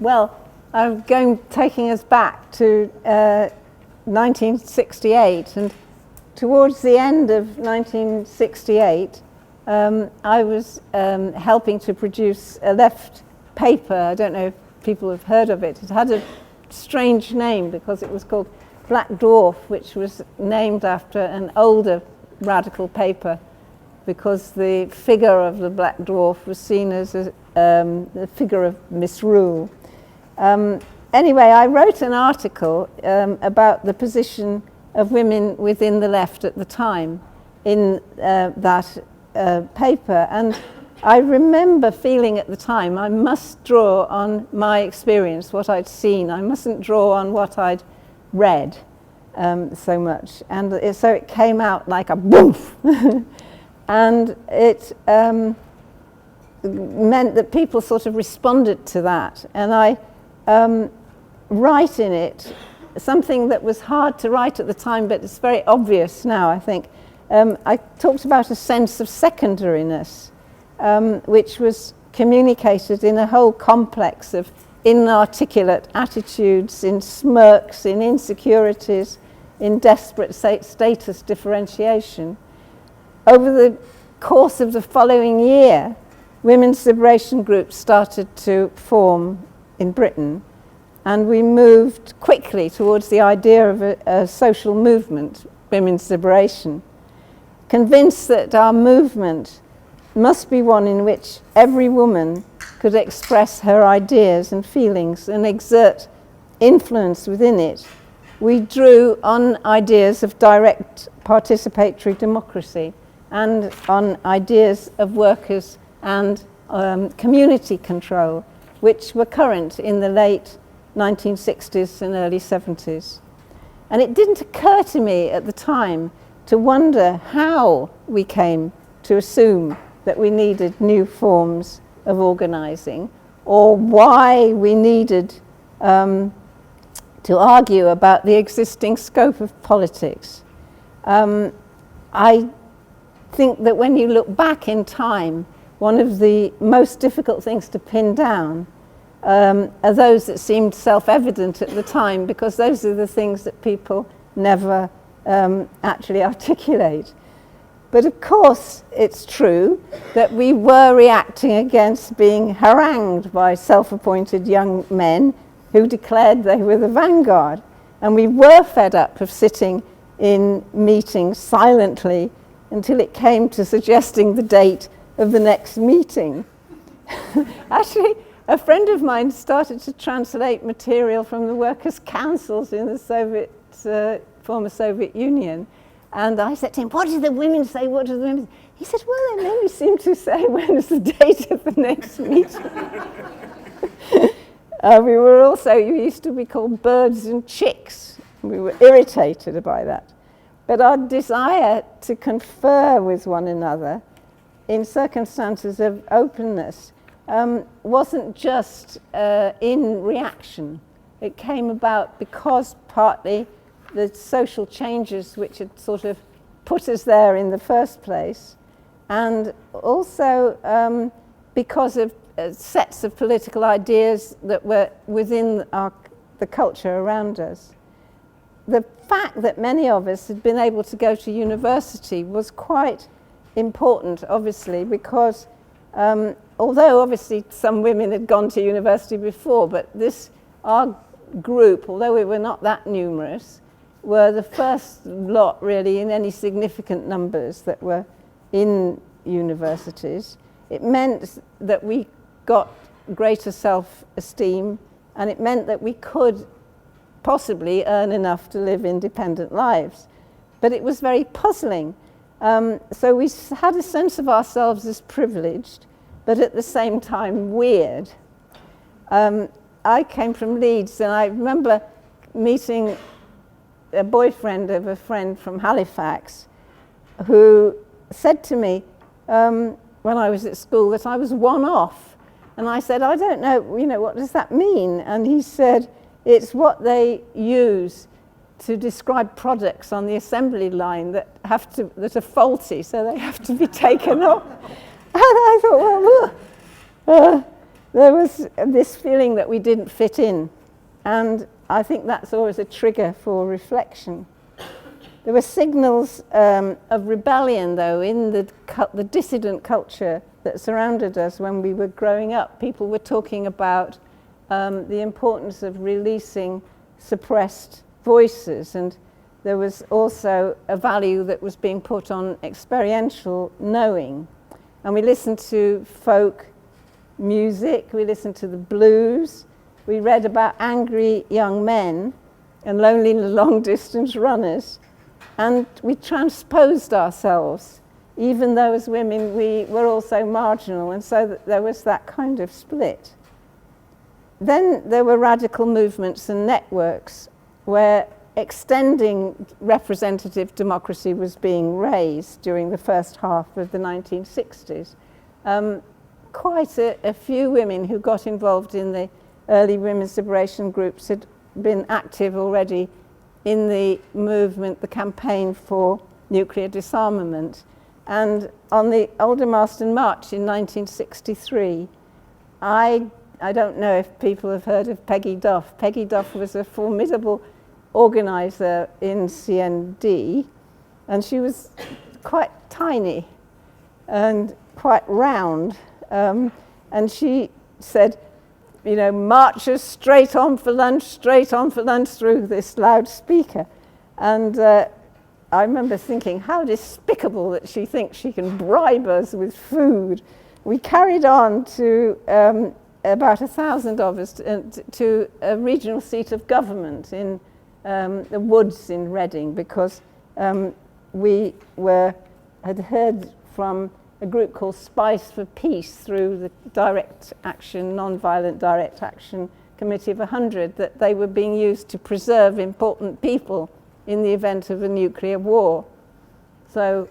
Well, I'm taking us back to 1968, and towards the end of 1968, I was helping to produce a left paper. I don't know if people have heard of it. It had a strange name because it was called Black Dwarf, which was named after an older radical paper, because the figure of the Black Dwarf was seen as the figure of misrule. Anyway, I wrote an article about the position of women within the left at the time in that paper, and I remember feeling at the time I must draw on my experience, what I'd seen. I mustn't draw on what I'd read so much, and so it came out like a boof. And it meant that people sort of responded to that, and I write in it something that was hard to write at the time, but it's very obvious now, I think. I talked about a sense of secondariness, which was communicated in a whole complex of inarticulate attitudes, in smirks, in insecurities, in desperate status differentiation. Over the course of the following year, women's liberation groups started to form in Britain, and we moved quickly towards the idea of a social movement, women's liberation, convinced that our movement must be one in which every woman could express her ideas and feelings and exert influence within it. We drew on ideas of direct participatory democracy and on ideas of workers and community control, which were current in the late 1960s and early 70s. And it didn't occur to me at the time to wonder how we came to assume that we needed new forms of organizing, or why we needed to argue about the existing scope of politics. I think that when you look back in time, one of the most difficult things to pin down are those that seemed self-evident at the time, because those are the things that people never actually articulate. But of course, it's true that we were reacting against being harangued by self-appointed young men who declared they were the vanguard. And we were fed up of sitting in meetings silently until it came to suggesting the date of the next meeting. Actually, a friend of mine started to translate material from the workers' councils in the former Soviet Union. And I said to him, what did the women say? What did the women say? He said, well, they mainly seem to say when is the date of the next meeting. We were also, you used to be called birds and chicks. We were irritated by that. But our desire to confer with one another in circumstances of openness wasn't just in reaction. It came about because partly the social changes which had sort of put us there in the first place, and also because of sets of political ideas that were within the culture around us. The fact that many of us had been able to go to university was quite important, obviously, because although obviously some women had gone to university before, but our group, although we were not that numerous, were the first lot really in any significant numbers that were in universities. It meant that we got greater self-esteem, and it meant that we could possibly earn enough to live independent lives. But it was very puzzling. So we had a sense of ourselves as privileged, but at the same time weird. I came from Leeds, and I remember meeting a boyfriend of a friend from Halifax who said to me when I was at school that I was one off. And I said, I don't know, what does that mean? And he said, it's what they use to describe products on the assembly line that are faulty, so they have to be taken off. And I thought, well, there was this feeling that we didn't fit in. And I think that's always a trigger for reflection. There were signals of rebellion, though, in the dissident culture that surrounded us when we were growing up. People were talking about the importance of releasing suppressed voices, and there was also a value that was being put on experiential knowing. And we listened to folk music, we listened to the blues, we read about angry young men and lonely long-distance runners, and we transposed ourselves, even though as women we were also marginal, and so that there was that kind of split. Then there were radical movements and networks where extending representative democracy was being raised during the first half of the 1960s. Quite a few women who got involved in the early women's liberation groups had been active already in the movement, the campaign for nuclear disarmament. And on the Aldermaston March in 1963, I don't know if people have heard of Peggy Duff. Peggy Duff was a formidable organizer in CND, and she was quite tiny and quite round. And she said, you know, march us straight on for lunch through this loudspeaker. And I remember thinking, how despicable that she thinks she can bribe us with food. We carried on to about 1,000 of us to a regional seat of government in the woods in Reading, because we had heard from a group called Spice for Peace through the Direct Action, Non-Violent Direct Action Committee of 100, that they were being used to preserve important people in the event of a nuclear war. So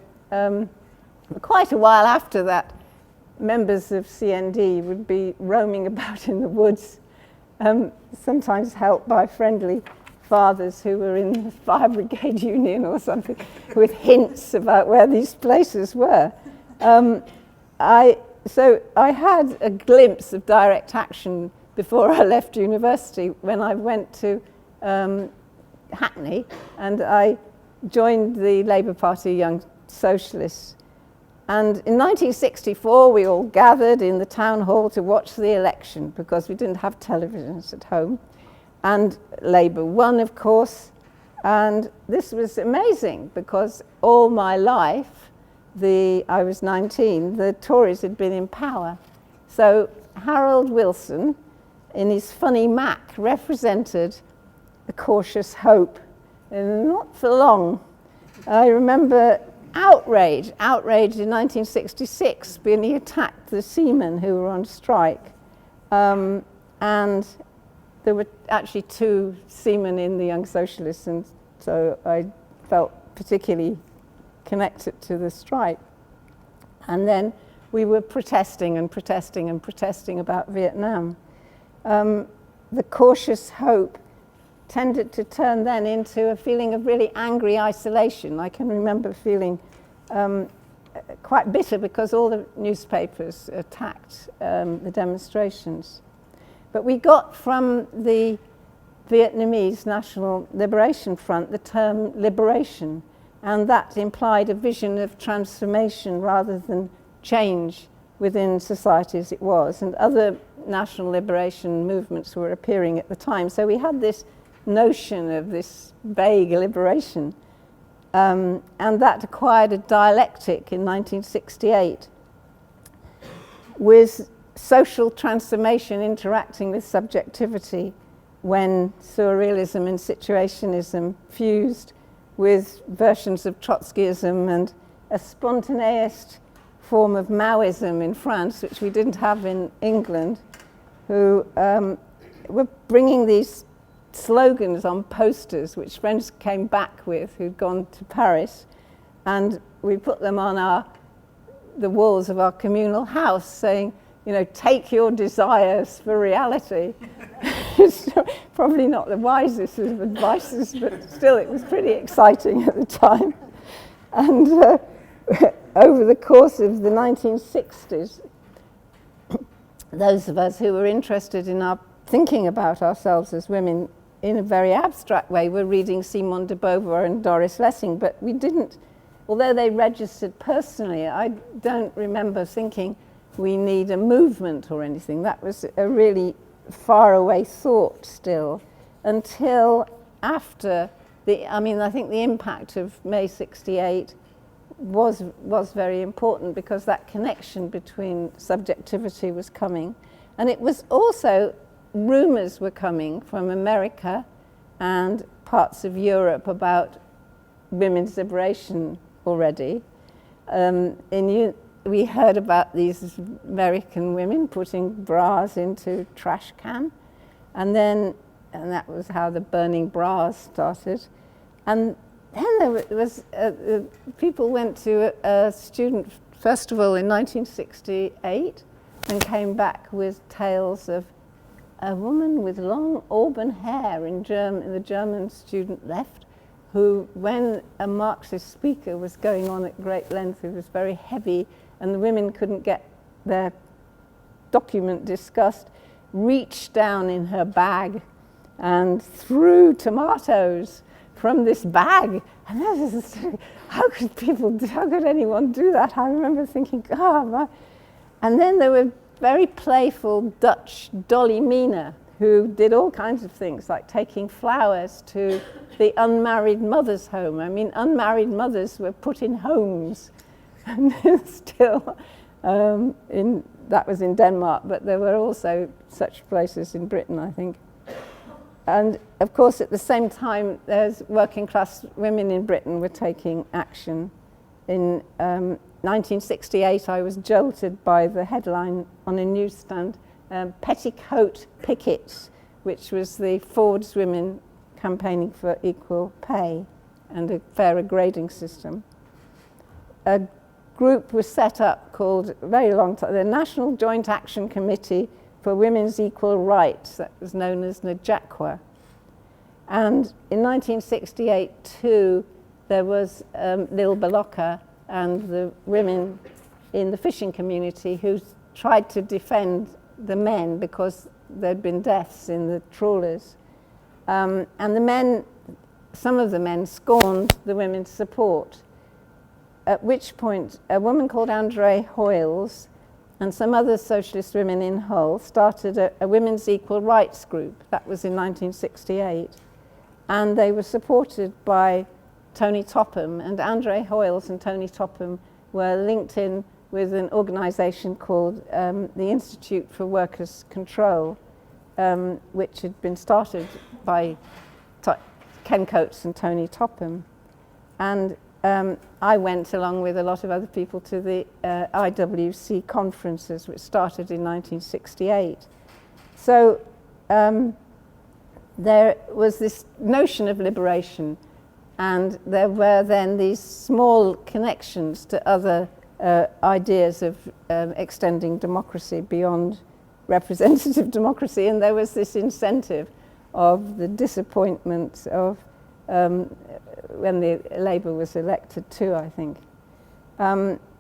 quite a while after that, members of CND would be roaming about in the woods, sometimes helped by friendly fathers who were in the Fire Brigade Union or something, with hints about where these places were. So I had a glimpse of direct action before I left university when I went to Hackney, and I joined the Labour Party Young Socialists. And in 1964, we all gathered in the town hall to watch the election because we didn't have televisions at home. And Labour won, of course. And this was amazing because all my life, I was 19, the Tories had been in power. So Harold Wilson, in his funny Mac, represented a cautious hope. And not for long. I remember outrage in 1966 when he attacked the seamen who were on strike. And there were actually 2 seamen in the Young Socialists, and so I felt particularly connected to the strike. And then we were protesting about Vietnam. The cautious hope tended to turn then into a feeling of really angry isolation. I can remember feeling quite bitter because all the newspapers attacked the demonstrations. But we got from the Vietnamese National Liberation Front the term liberation, and that implied a vision of transformation rather than change within society as it was. And other national liberation movements were appearing at the time. So we had this notion of this vague liberation, and that acquired a dialectic in 1968 with social transformation interacting with subjectivity when surrealism and situationism fused with versions of Trotskyism and a spontaneist form of Maoism in France, which we didn't have in England, who were bringing these slogans on posters, which friends came back with who'd gone to Paris, and we put them on the walls of our communal house saying, you know, take your desires for reality. It's probably not the wisest of advices, but still it was pretty exciting at the time. And over the course of the 1960s, those of us who were interested in our thinking about ourselves as women in a very abstract way were reading Simone de Beauvoir and Doris Lessing, but we didn't, although they registered personally, I don't remember thinking we need a movement or anything. That was a really far away thought still, until after I think the impact of May 68 was very important, because that connection between subjectivity was coming. And it was also, rumours were coming from America and parts of Europe about women's liberation already. We heard about these American women putting bras into trash can, and that was how the burning bras started. And then there was people went to a student festival in 1968 and came back with tales of a woman with long auburn hair in the German student left, who, when a Marxist speaker was going on at great length, it was very heavy, and the women couldn't get their document discussed, reached down in her bag and threw tomatoes from this bag. And that was, how could anyone do that? I remember thinking, my. And then there were very playful Dutch Dolly Mina, who did all kinds of things, like taking flowers to the unmarried mothers' home. I mean, unmarried mothers were put in homes. And still, that was in Denmark, but there were also such places in Britain, I think. And of course, at the same time, there's working class women in Britain were taking action. In 1968, I was jolted by the headline on a newsstand, Petticoat Pickets, which was the Ford's women campaigning for equal pay and a fairer grading system. A group was set up called, very long time, the National Joint Action Committee for Women's Equal Rights, that was known as NJACWA. And in 1968 too, there was Lil Baloka and the women in the fishing community who tried to defend the men because there'd been deaths in the trawlers. And the men, some of the men scorned the women's support, at which point a woman called Andre Hoyles and some other socialist women in Hull started a women's equal rights group. That was in 1968. And they were supported by Tony Topham, and Andre Hoyles and Tony Topham were linked in with an organisation called the Institute for Workers' Control, which had been started by Ken Coates and Tony Topham. And I went, along with a lot of other people, to the IWC conferences, which started in 1968. So there was this notion of liberation, and there were then these small connections to other ideas of extending democracy beyond representative democracy, and there was this incentive of the disappointment of when the Labour was elected too, I think.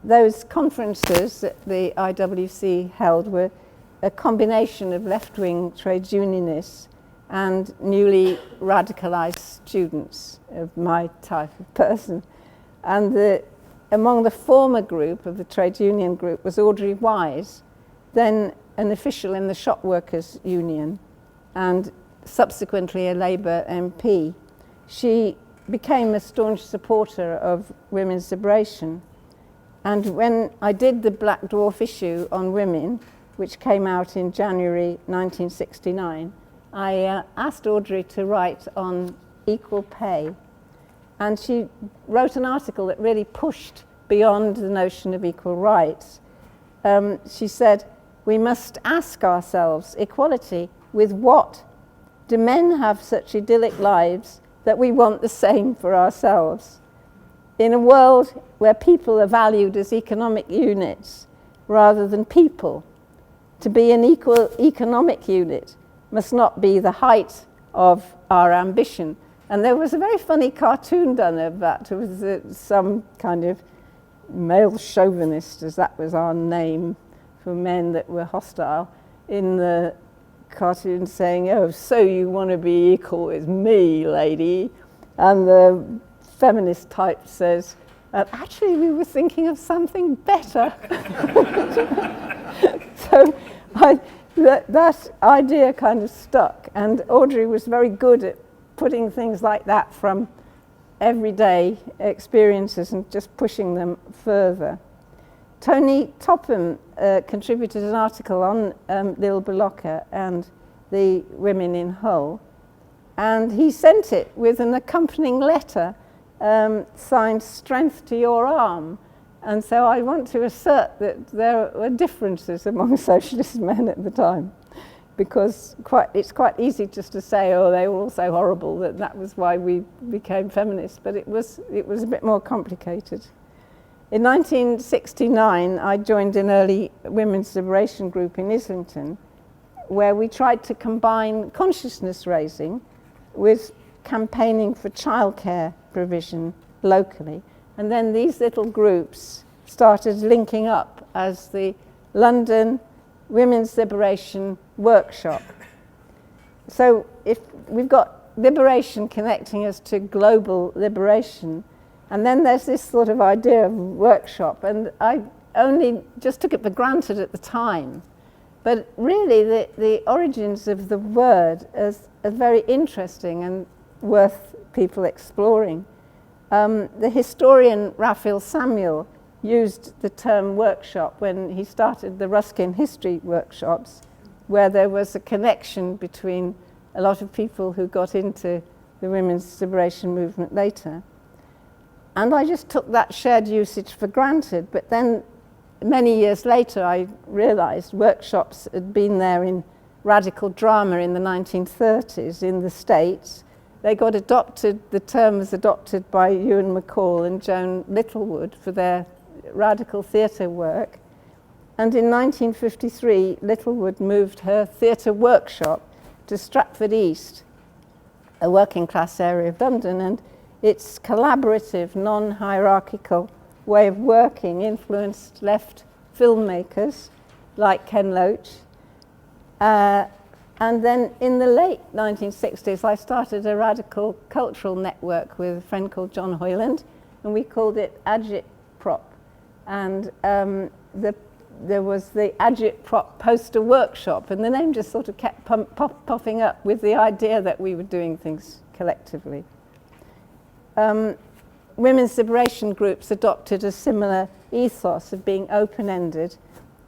Those conferences that the IWC held were a combination of left-wing trade unionists and newly radicalized students of my type of person. And among the former group of the trade union group was Audrey Wise, then an official in the Shop Workers Union and subsequently a Labour MP. She became a staunch supporter of women's liberation. And when I did the Black Dwarf issue on women, which came out in January 1969, I asked Audrey to write on equal pay. And she wrote an article that really pushed beyond the notion of equal rights. She said, "We must ask ourselves, equality with what? Do men have such idyllic lives that we want the same for ourselves? In a world where people are valued as economic units rather than people, to be an equal economic unit must not be the height of our ambition." And there was a very funny cartoon done of that. It was some kind of male chauvinist, as that was our name for men that were hostile. in the cartoon saying, "Oh, so you want to be equal with me, lady?" And the feminist type says, "Actually, we were thinking of something better." So that idea kind of stuck, and Audrey was very good at putting things like that from everyday experiences and just pushing them further. Tony Topham contributed an article on Lil Bolocka and the women in Hull, and he sent it with an accompanying letter signed "Strength to Your Arm." And so I want to assert that there were differences among socialist men at the time, because it's quite easy just to say, "Oh, they were all so horrible that was why we became feminists," but it was a bit more complicated. In 1969, I joined an early women's liberation group in Islington, where we tried to combine consciousness raising with campaigning for childcare provision locally. And then these little groups started linking up as the London Women's Liberation Workshop. So if we've got liberation connecting us to global liberation, and then there's this sort of idea of workshop, and I only just took it for granted at the time. But really the origins of the word are very interesting and worth people exploring. The historian Raphael Samuel used the term workshop when he started the Ruskin history workshops, where there was a connection between a lot of people who got into the women's liberation movement later. And I just took that shared usage for granted, but then many years later I realized workshops had been there in radical drama in the 1930s in the States. They got adopted, the term was adopted by Ewan McCall and Joan Littlewood for their radical theatre work. And in 1953, Littlewood moved her theatre workshop to Stratford East, a working class area of London, and its collaborative, non-hierarchical way of working influenced left filmmakers like Ken Loach. And then in the late 1960s, I started a radical cultural network with a friend called John Hoyland, and we called it Agitprop. And there was the Agitprop poster workshop, and the name just sort of kept popping up with the idea that we were doing things collectively. Women's liberation groups adopted a similar ethos of being open-ended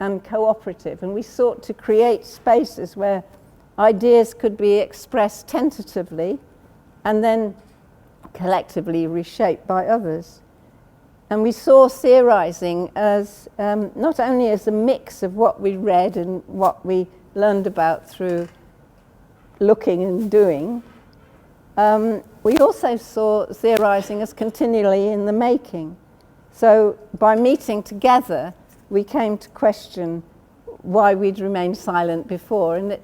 and cooperative, and we sought to create spaces where ideas could be expressed tentatively and then collectively reshaped by others. And we saw theorizing as not only as a mix of what we read and what we learned about through looking and doing, we also saw theorizing as continually in the making. So by meeting together, we came to question why we'd remained silent before. And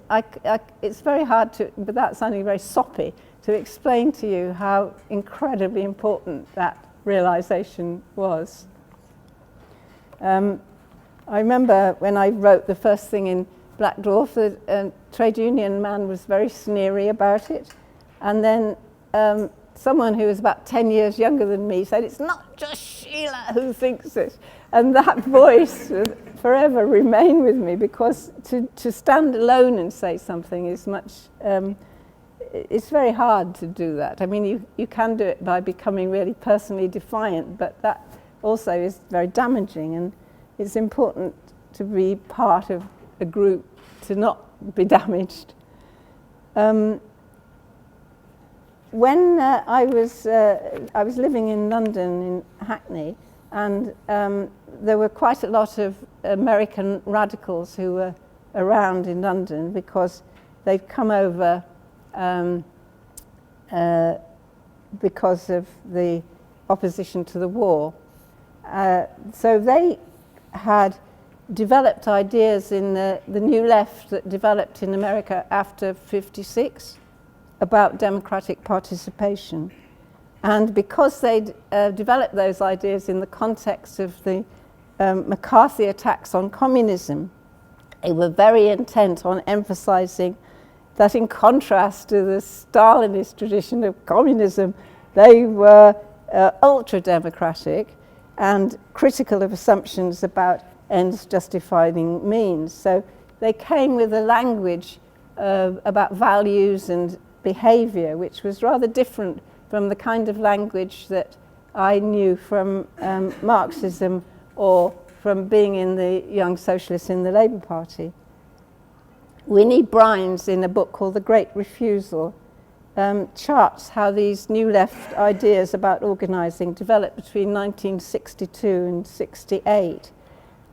it's very hard to, without sounding very soppy, to explain to you how incredibly important that realization was. I remember when I wrote the first thing in Black Dwarf, the trade union man was very sneery about it. And then someone who was about 10 years younger than me said, "It's not just Sheila who thinks this." And that voice forever remained with me, because to stand alone and say something is much, it's very hard to do that. I mean, you can do it by becoming really personally defiant, but that also is very damaging, and it's important to be part of a group to not be damaged. When I was living in London, in Hackney, and there were quite a lot of American radicals who were around in London because they'd come over because of the opposition to the war. So they had developed ideas in the New Left that developed in America after '56 about democratic participation. And because they'd developed those ideas in the context of the McCarthy attacks on communism They were very intent on emphasizing that in contrast to the Stalinist tradition of communism, they were ultra-democratic and critical of assumptions about ends justifying means. So they came with a language about values and behavior, which was rather different from the kind of language that I knew from Marxism or from being in the Young Socialists in the Labour Party. Winnie Brines, in a book called The Great Refusal, charts how these New Left ideas about organising developed between 1962 and 68.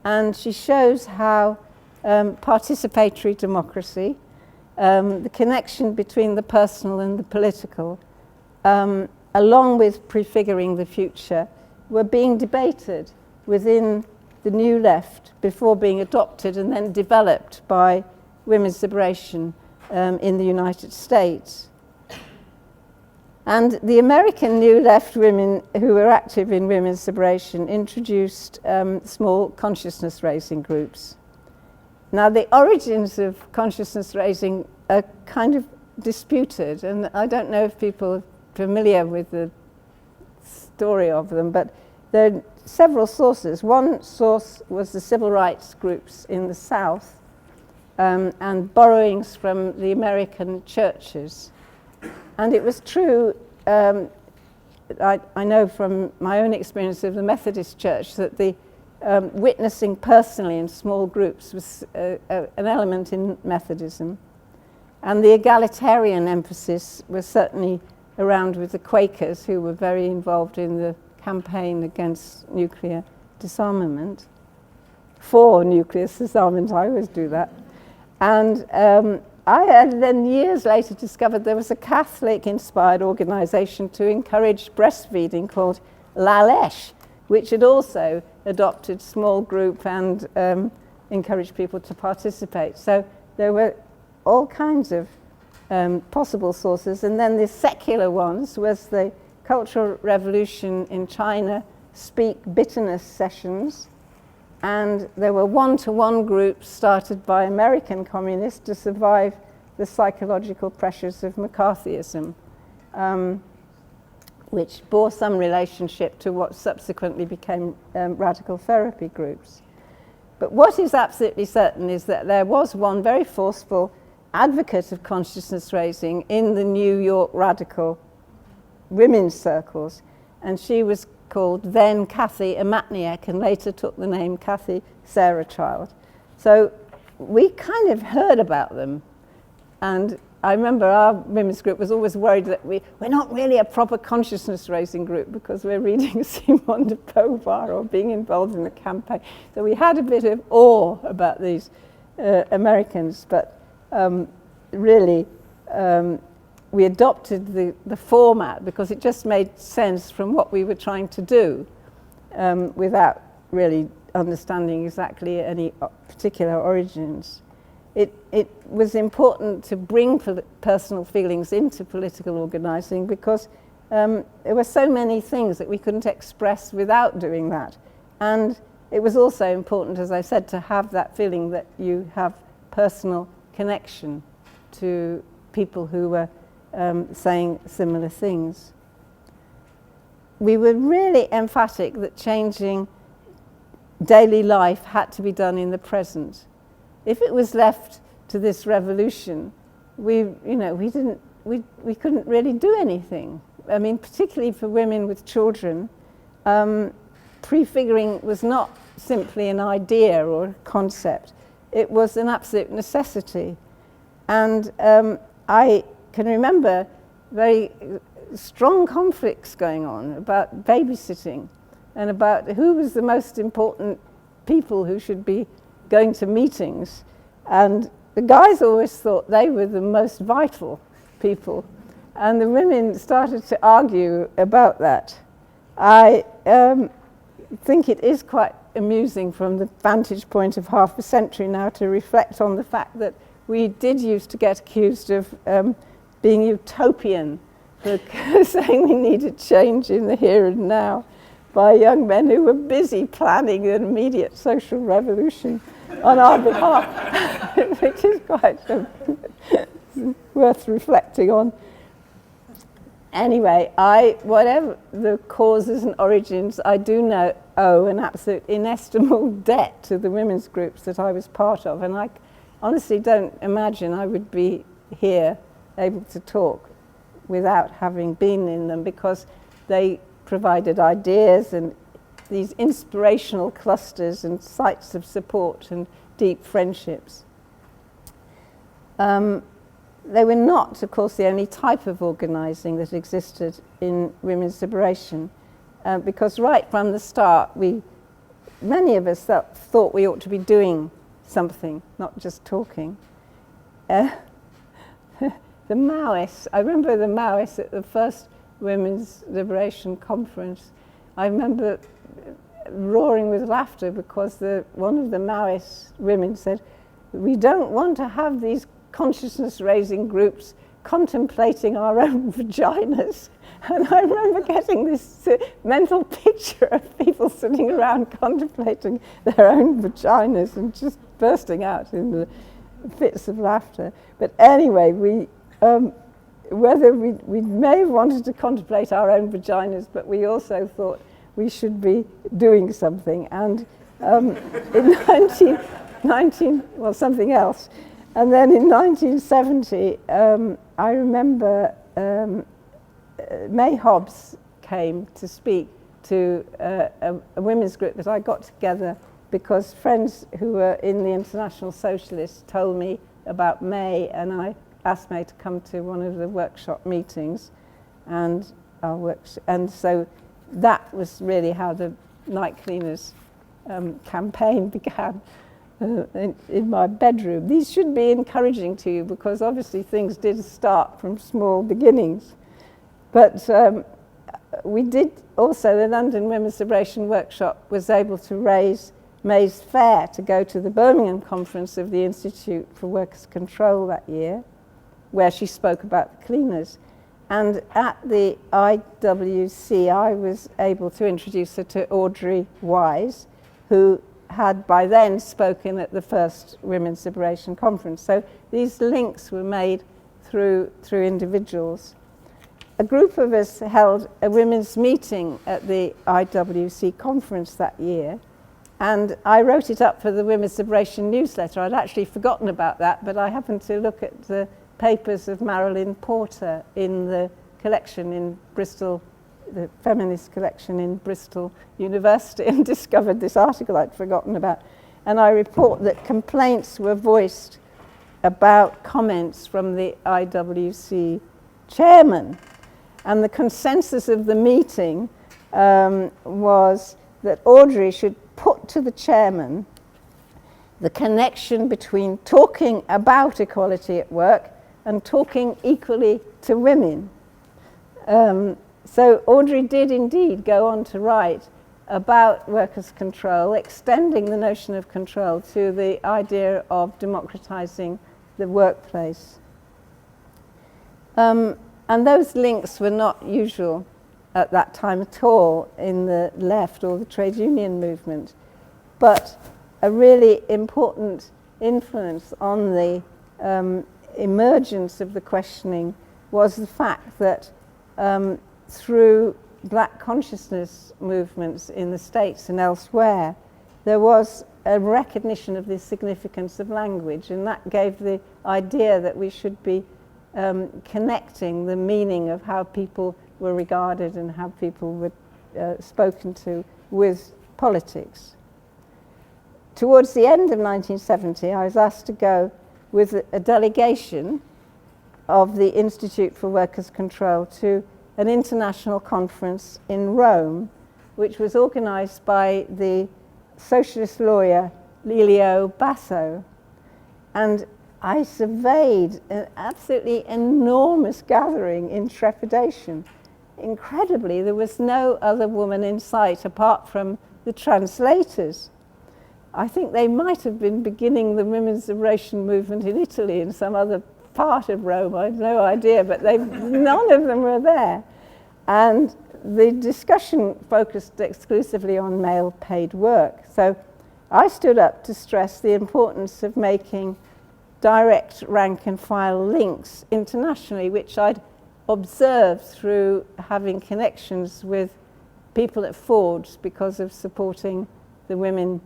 And she shows how participatory democracy, the connection between the personal and the political, along with prefiguring the future, were being debated within the New Left before being adopted and then developed by women's liberation in the United States. And the American New Left women who were active in women's liberation introduced small consciousness-raising groups. Now, the origins of consciousness raising are kind of disputed, and I don't know if people are familiar with the story of them, but there are several sources. One source was the civil rights groups in the South, and borrowings from the American churches. And it was true, I know from my own experience of the Methodist Church, that the witnessing personally in small groups was an element in Methodism. And the egalitarian emphasis was certainly around with the Quakers, who were very involved in the campaign against nuclear disarmament. For nuclear disarmament, I always do that. And I had then years later discovered there was a Catholic-inspired organisation to encourage breastfeeding called La Lèche, which had also adopted small group and encouraged people to participate. So there were all kinds of possible sources. And then the secular ones was the Cultural Revolution in China, Speak Bitterness sessions. And there were one-to-one groups started by American communists to survive the psychological pressures of McCarthyism, which bore some relationship to what subsequently became radical therapy groups. But what is absolutely certain is that there was one very forceful advocate of consciousness raising in the New York radical women's circles, and she was called then Kathy Amatniak and later took the name Kathy Sarah Child. So we kind of heard about them, and I remember our women's group was always worried that we're not really a proper consciousness raising group because we're reading Simone de Beauvoir or being involved in the campaign. So we had a bit of awe about these Americans, but really we adopted the format because it just made sense from what we were trying to do without really understanding exactly any particular origins. It was important to bring personal feelings into political organising because there were so many things that we couldn't express without doing that. And it was also important, as I said, to have that feeling that you have personal connection to people who were saying similar things. We were really emphatic that changing daily life had to be done in the present. If it was left to this revolution, we couldn't really do anything. I mean, particularly for women with children, prefiguring was not simply an idea or a concept. It was an absolute necessity. And I can remember very strong conflicts going on about babysitting and about who was the most important people who should be going to meetings. And the guys always thought they were the most vital people. And the women started to argue about that. I think it is quite amusing from the vantage point of half a century now to reflect on the fact that we did used to get accused of being utopian for saying we needed change in the here and now by young men who were busy planning an immediate social revolution on our behalf, which is quite worth reflecting on. Anyway, whatever the causes and origins, I do owe an absolute inestimable debt to the women's groups that I was part of, and I honestly don't imagine I would be here able to talk without having been in them, because they provided ideas and these inspirational clusters and sites of support and deep friendships. They were not, of course, the only type of organising that existed in women's liberation, because right from the start, many of us thought we ought to be doing something, not just talking. The Maoists, I remember the Maoists at the first Women's Liberation Conference. I remember roaring with laughter because one of the Maoist women said, "We don't want to have these consciousness-raising groups contemplating our own vaginas." And I remember getting this mental picture of people sitting around contemplating their own vaginas and just bursting out in the fits of laughter. But anyway, whether we may have wanted to contemplate our own vaginas, but we also thought we should be doing something. And in something else. And then in 1970, I remember May Hobbs came to speak to a women's group that I got together because friends who were in the International Socialist told me about May, and I asked May to come to one of the workshop meetings, and so that was really how the Night Cleaners campaign began. In my bedroom. These should be encouraging to you, because obviously things did start from small beginnings. But we did also, the London Women's Liberation Workshop was able to raise May's fare to go to the Birmingham conference of the Institute for Workers' Control that year, where she spoke about the cleaners. And at the IWC, I was able to introduce her to Audrey Wise, who had by then spoken at the first Women's Liberation Conference. So these links were made through individuals. A group of us held a women's meeting at the IWC conference that year, and I wrote it up for the Women's Liberation newsletter. I'd actually forgotten about that, but I happened to look at the papers of Marilyn Porter in the collection in Bristol, the Feminist collection in Bristol University, and discovered this article I'd forgotten about. And I report that complaints were voiced about comments from the IWC chairman. And the consensus of the meeting was that Audrey should put to the chairman the connection between talking about equality at work and talking equally to women. So Audrey did indeed go on to write about workers' control, extending the notion of control to the idea of democratizing the workplace. And those links were not usual at that time at all in the left or the trade union movement, but a really important influence on the emergence of the questioning was the fact that through black consciousness movements in the States and elsewhere, there was a recognition of the significance of language, and that gave the idea that we should be connecting the meaning of how people were regarded and how people were spoken to with politics. Towards the end of 1970, I was asked to go with a delegation of the Institute for Workers' Control to an international conference in Rome, which was organized by the socialist lawyer Lelio Basso. And I surveyed an absolutely enormous gathering in trepidation. Incredibly, there was no other woman in sight apart from the translators. I think they might have been beginning the women's liberation movement in Italy in some other part of Rome, I have no idea, but none of them were there. And the discussion focused exclusively on male paid work. So I stood up to stress the importance of making direct rank and file links internationally, which I'd observed through having connections with people at Ford's because of supporting the women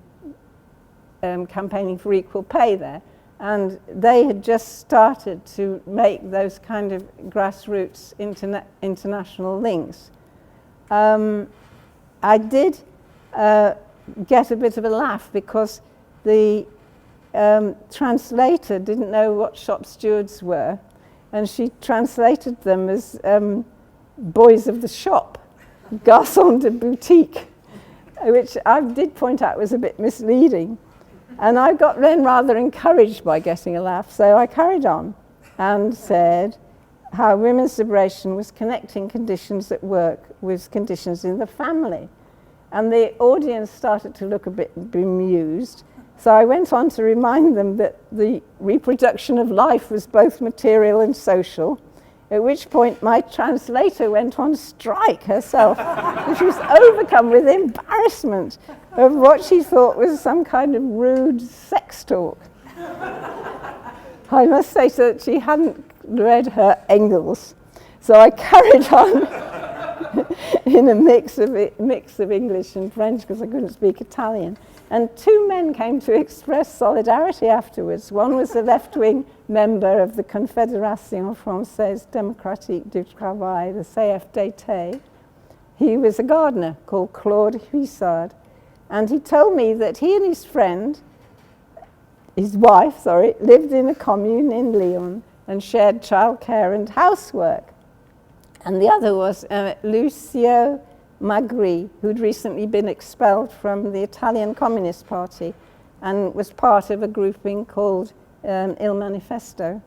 campaigning for equal pay there. And they had just started to make those kind of grassroots international links. I did get a bit of a laugh because the translator didn't know what shop stewards were, and she translated them as boys of the shop, garçons de boutique, which I did point out was a bit misleading. And I got then rather encouraged by getting a laugh, so I carried on and said how women's liberation was connecting conditions at work with conditions in the family. And the audience started to look a bit bemused. So I went on to remind them that the reproduction of life was both material and social, at which point my translator went on strike herself. She was overcome with embarrassment of what she thought was some kind of rude sex talk. I must say that she hadn't read her Engels. So I carried on in a mix of English and French because I couldn't speak Italian. And two men came to express solidarity afterwards. One was a left-wing member of the Confédération Française Démocratique du Travail, the CFDT. He was a gardener called Claude Huissard. And he told me that he and his wife, lived in a commune in Lyon and shared childcare and housework. And the other was Lucio Magri, who'd recently been expelled from the Italian Communist Party and was part of a grouping called Il Manifesto.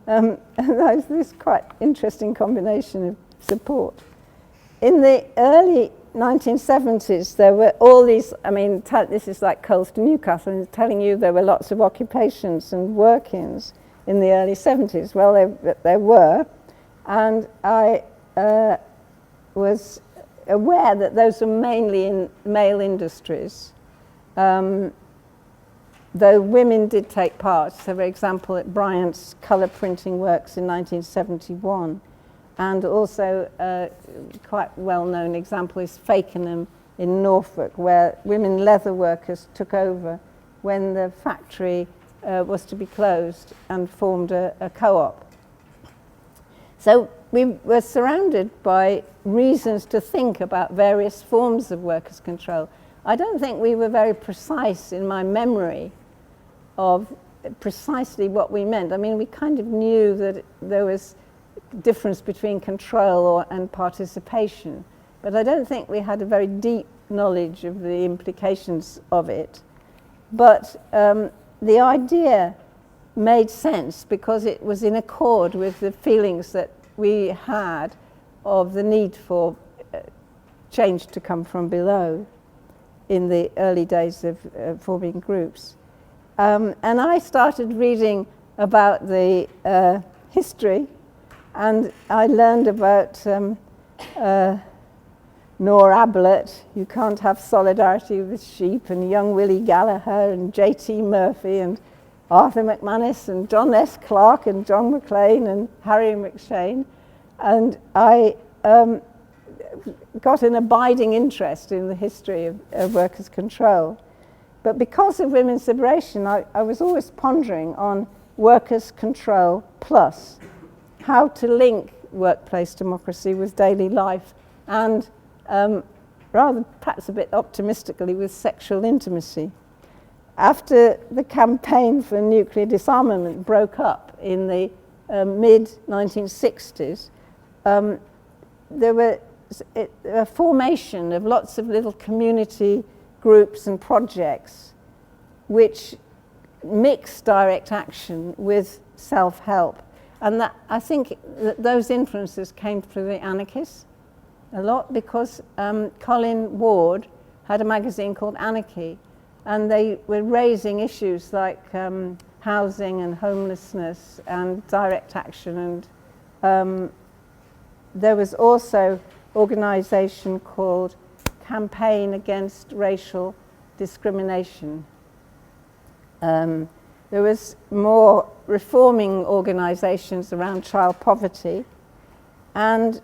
And that was this quite interesting combination of support. In the early 1970s, there were all these, this is like Coles to Newcastle, and telling you there were lots of occupations and work-ins in the early 70s. Well, there were, and I was aware that those were mainly in male industries, though women did take part. So, for example, at Bryant's colour printing works in 1971, and also a quite well-known example is Fakenham in Norfolk, where women leather workers took over when the factory was to be closed and formed a co-op. So we were surrounded by reasons to think about various forms of workers' control. I don't think we were very precise in my memory of precisely what we meant. We kind of knew that there was difference between control and participation, but I don't think we had a very deep knowledge of the implications of it. But the idea made sense because it was in accord with the feelings that we had of the need for change to come from below in the early days of forming groups. And I started reading about the history, and I learned about Nor Ablett, You Can't Have Solidarity with Sheep, and young Willie Gallagher, and J.T. Murphy, and Arthur McManus, and John S. Clark, and John McLean, and Harry McShane. And I got an abiding interest in the history of workers' control. But because of women's liberation, I was always pondering on workers' control plus how to link workplace democracy with daily life and rather perhaps a bit optimistically with sexual intimacy. After the campaign for nuclear disarmament broke up in the mid-1960s, there were a formation of lots of little community groups and projects which mixed direct action with self-help. And that, I think that those influences came through the anarchists a lot, because Colin Ward had a magazine called Anarchy, and they were raising issues like housing and homelessness and direct action. And there was also an organisation called Campaign Against Racial discrimination. There was more reforming organisations around child poverty, and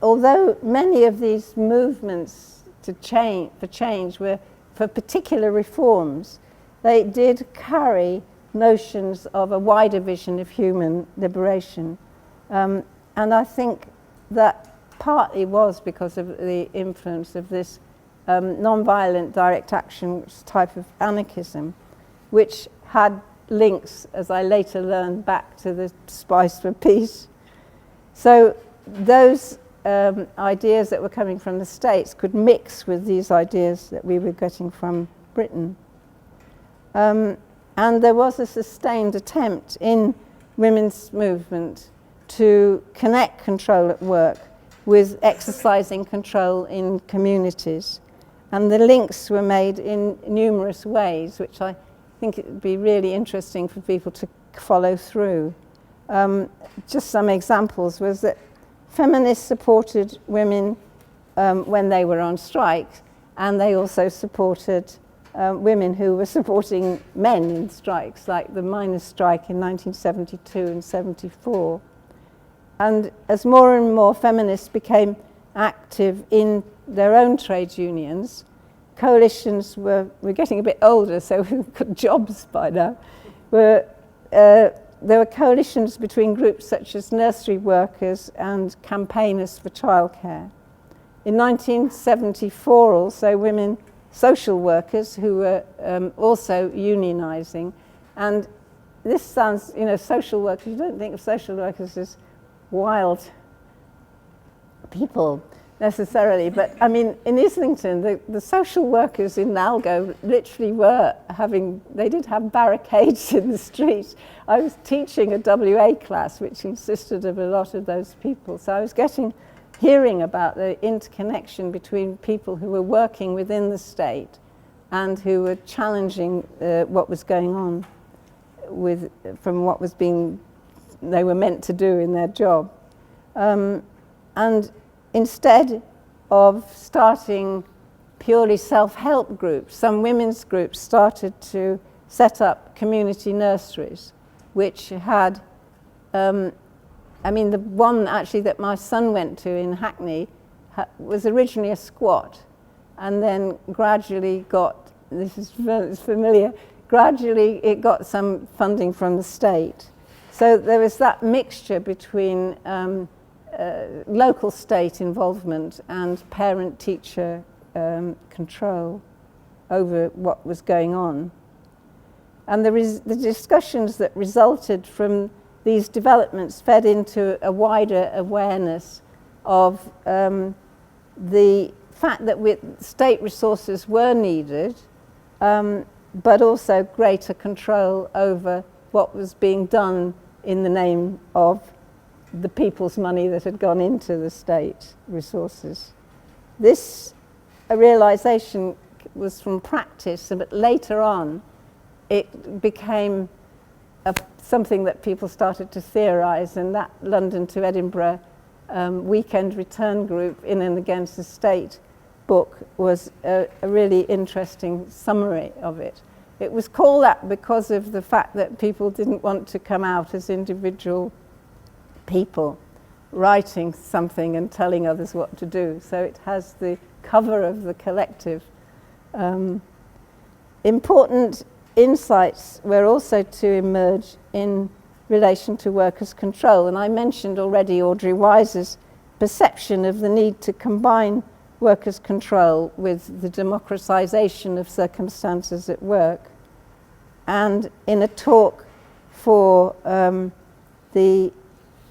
although many of these movements for change were for particular reforms, they did carry notions of a wider vision of human liberation. And I think that partly was because of the influence of this non-violent direct action type of anarchism, which had links, as I later learned, back to the Spice for Peace. So those ideas that were coming from the States could mix with these ideas that we were getting from Britain. And there was a sustained attempt in women's movement to connect control at work with exercising control in communities. And the links were made in numerous ways, which I think it would be really interesting for people to follow through. Just some examples was that feminists supported women when they were on strike, and they also supported women who were supporting men in strikes, like the miners' strike in 1972 and 74. And as more and more feminists became active in their own trade unions, coalitions we're getting a bit older, so we've got jobs by now, there were coalitions between groups such as nursery workers and campaigners for childcare. In 1974 also, women social workers who were also unionising. And this sounds, social workers, you don't think of social workers as wild people necessarily, but I mean, in Islington, the social workers in Nalgo literally they did have barricades in the street. I was teaching a WA class, which consisted of a lot of those people, so I was hearing about the interconnection between people who were working within the state and who were challenging what was going on from what they were meant to do in their job. And instead of starting purely self-help groups, some women's groups started to set up community nurseries, which had, the one actually that my son went to in Hackney was originally a squat, and then gradually gradually it got some funding from the state. So there was that mixture between local state involvement and parent-teacher control over what was going on. And the discussions that resulted from these developments fed into a wider awareness of the fact that state resources were needed, but also greater control over what was being done in the name of the people's money that had gone into the state resources. This realization was from practice, but later on it became something that people started to theorize, and that London to Edinburgh weekend return group in and against the state book was a really interesting summary of it. It was called that because of the fact that people didn't want to come out as individual people writing something and telling others what to do. So it has the cover of the collective. Important insights were also to emerge in relation to workers' control. And I mentioned already Audrey Wise's perception of the need to combine workers' control with the democratization of circumstances at work. And in a talk for the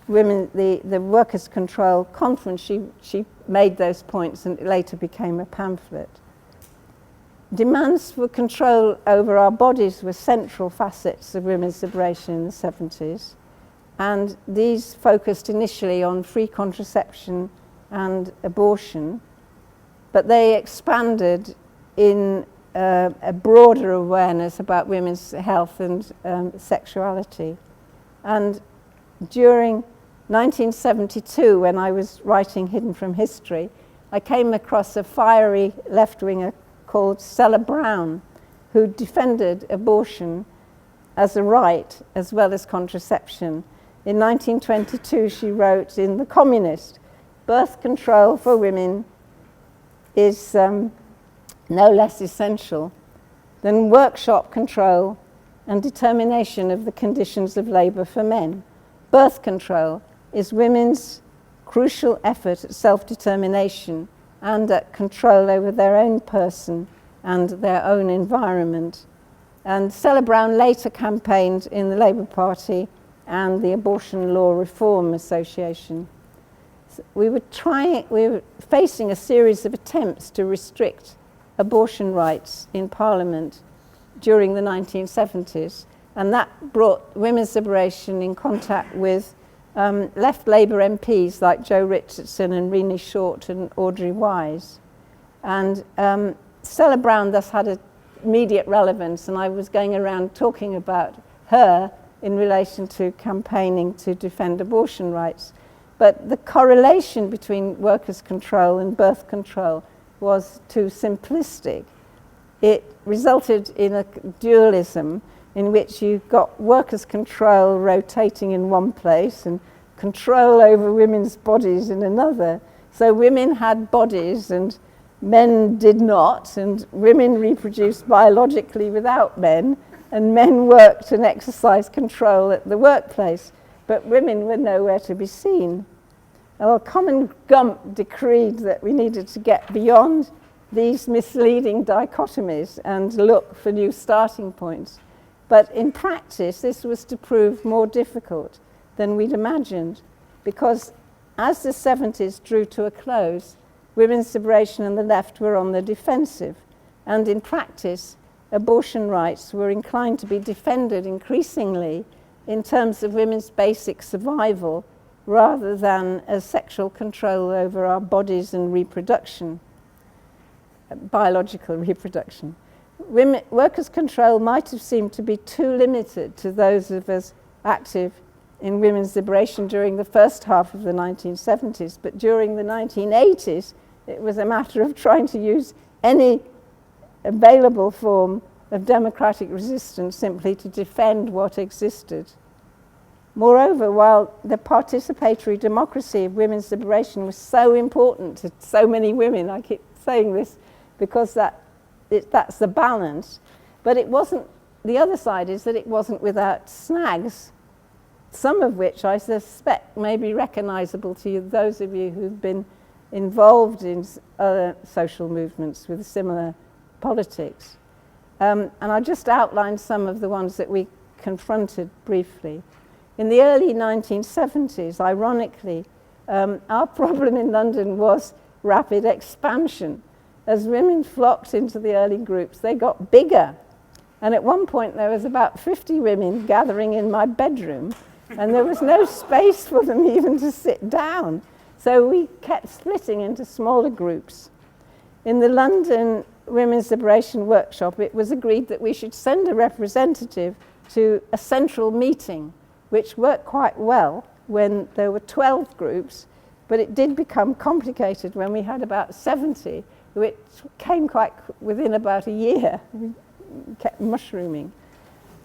workers' control conference, she made those points, and it later became a pamphlet. Demands for control over our bodies were central facets of women's liberation in the 70s, and these focused initially on free contraception and abortion, but they expanded in a broader awareness about women's health and sexuality. And during 1972, when I was writing Hidden from History, I came across a fiery left-winger called Stella Brown, who defended abortion as a right as well as contraception. In 1922, she wrote in The Communist, "Birth control for women is no less essential than workshop control and determination of the conditions of labour for men. Birth control is women's crucial effort at self-determination and at control over their own person and their own environment." And Stella Brown later campaigned in the Labour Party and the Abortion Law Reform Association. So we were facing a series of attempts to restrict abortion rights in Parliament during the 1970s, and that brought women's liberation in contact with left Labour MPs like Jo Richardson and Renee Short and Audrey Wise. And Stella Brown thus had an immediate relevance, and I was going around talking about her in relation to campaigning to defend abortion rights. But the correlation between workers' control and birth control was too simplistic. It resulted in a dualism in which you've got workers' control rotating in one place and control over women's bodies in another. So women had bodies and men did not, and women reproduced biologically without men, and men worked and exercised control at the workplace, but women were nowhere to be seen. Well, Common Gump decreed that we needed to get beyond these misleading dichotomies and look for new starting points. But in practice, this was to prove more difficult than we'd imagined, because as the 70s drew to a close, women's liberation and the left were on the defensive, and in practice, abortion rights were inclined to be defended increasingly in terms of women's basic survival rather than as sexual control over our bodies and reproduction, biological reproduction. Workers' control might have seemed to be too limited to those of us active in women's liberation during the first half of the 1970s, but during the 1980s, it was a matter of trying to use any available form of democratic resistance simply to defend what existed. Moreover, while the participatory democracy of women's liberation was so important to so many women, I keep saying this because that's the balance, but it wasn't, the other side is that it wasn't without snags, some of which I suspect may be recognizable to you, those of you who've been involved in other social movements with similar politics. And I'll just outline some of the ones that we confronted briefly. In the early 1970s, ironically, our problem in London was rapid expansion. As women flocked into the early groups, they got bigger. And at one point, there was about 50 women gathering in my bedroom, and there was no space for them even to sit down. So we kept splitting into smaller groups. In the London Women's Liberation Workshop, it was agreed that we should send a representative to a central meeting, which worked quite well when there were 12 groups, but it did become complicated when we had about 70, which came quite within about a year. We kept mushrooming.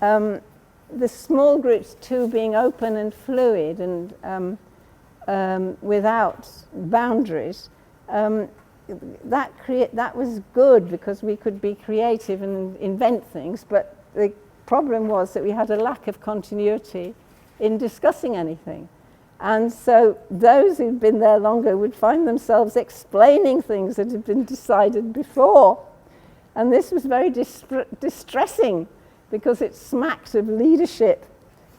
The small groups too being open and fluid and without boundaries, that was good because we could be creative and invent things, but the problem was that we had a lack of continuity in discussing anything. And so those who'd been there longer would find themselves explaining things that had been decided before. And this was very distressing because it smacked of leadership,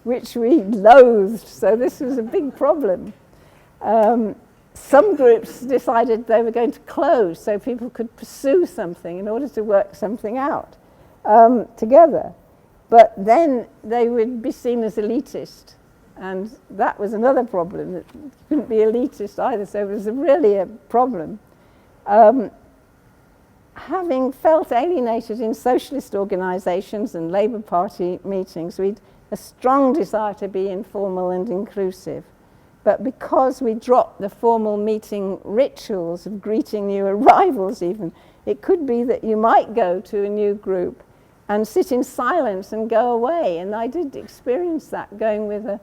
which we loathed. So this was a big problem. Some groups decided they were going to close so people could pursue something in order to work something out together. But then they would be seen as elitist. And that was another problem, that you couldn't be elitist either, so it was really a problem. Having felt alienated in socialist organisations and Labour Party meetings, we'd a strong desire to be informal and inclusive. But because we dropped the formal meeting rituals of greeting new arrivals even, it could be that you might go to a new group and sit in silence and go away. And I did experience that, going with a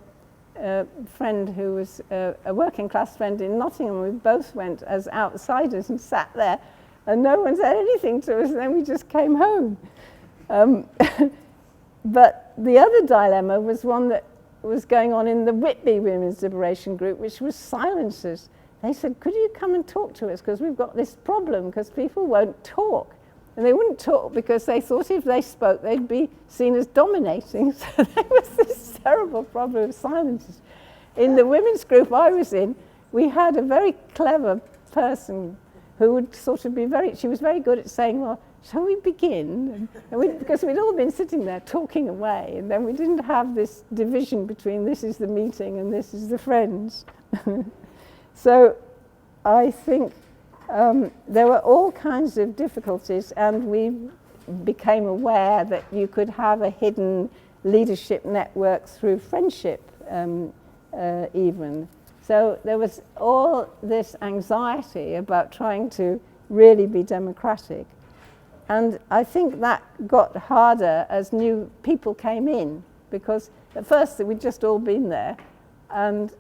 friend who was a working class friend in Nottingham. We both went as outsiders and sat there, and no one said anything to us, and then we just came home. But the other dilemma was one that was going on in the Whitby Women's Liberation Group, which was silencers. They said, could you come and talk to us, because we've got this problem, because people won't talk. And they wouldn't talk because they thought if they spoke, they'd be seen as dominating. So there was this terrible problem of silences. In the women's group I was in, we had a very clever person who would sort of be she was very good at saying, well, shall we begin? Because we'd all been sitting there talking away, and then we didn't have this division between this is the meeting and this is the friends. So I think there were all kinds of difficulties, and we became aware that you could have a hidden leadership network through friendship even. So there was all this anxiety about trying to really be democratic. And I think that got harder as new people came in, because at first we'd just all been there and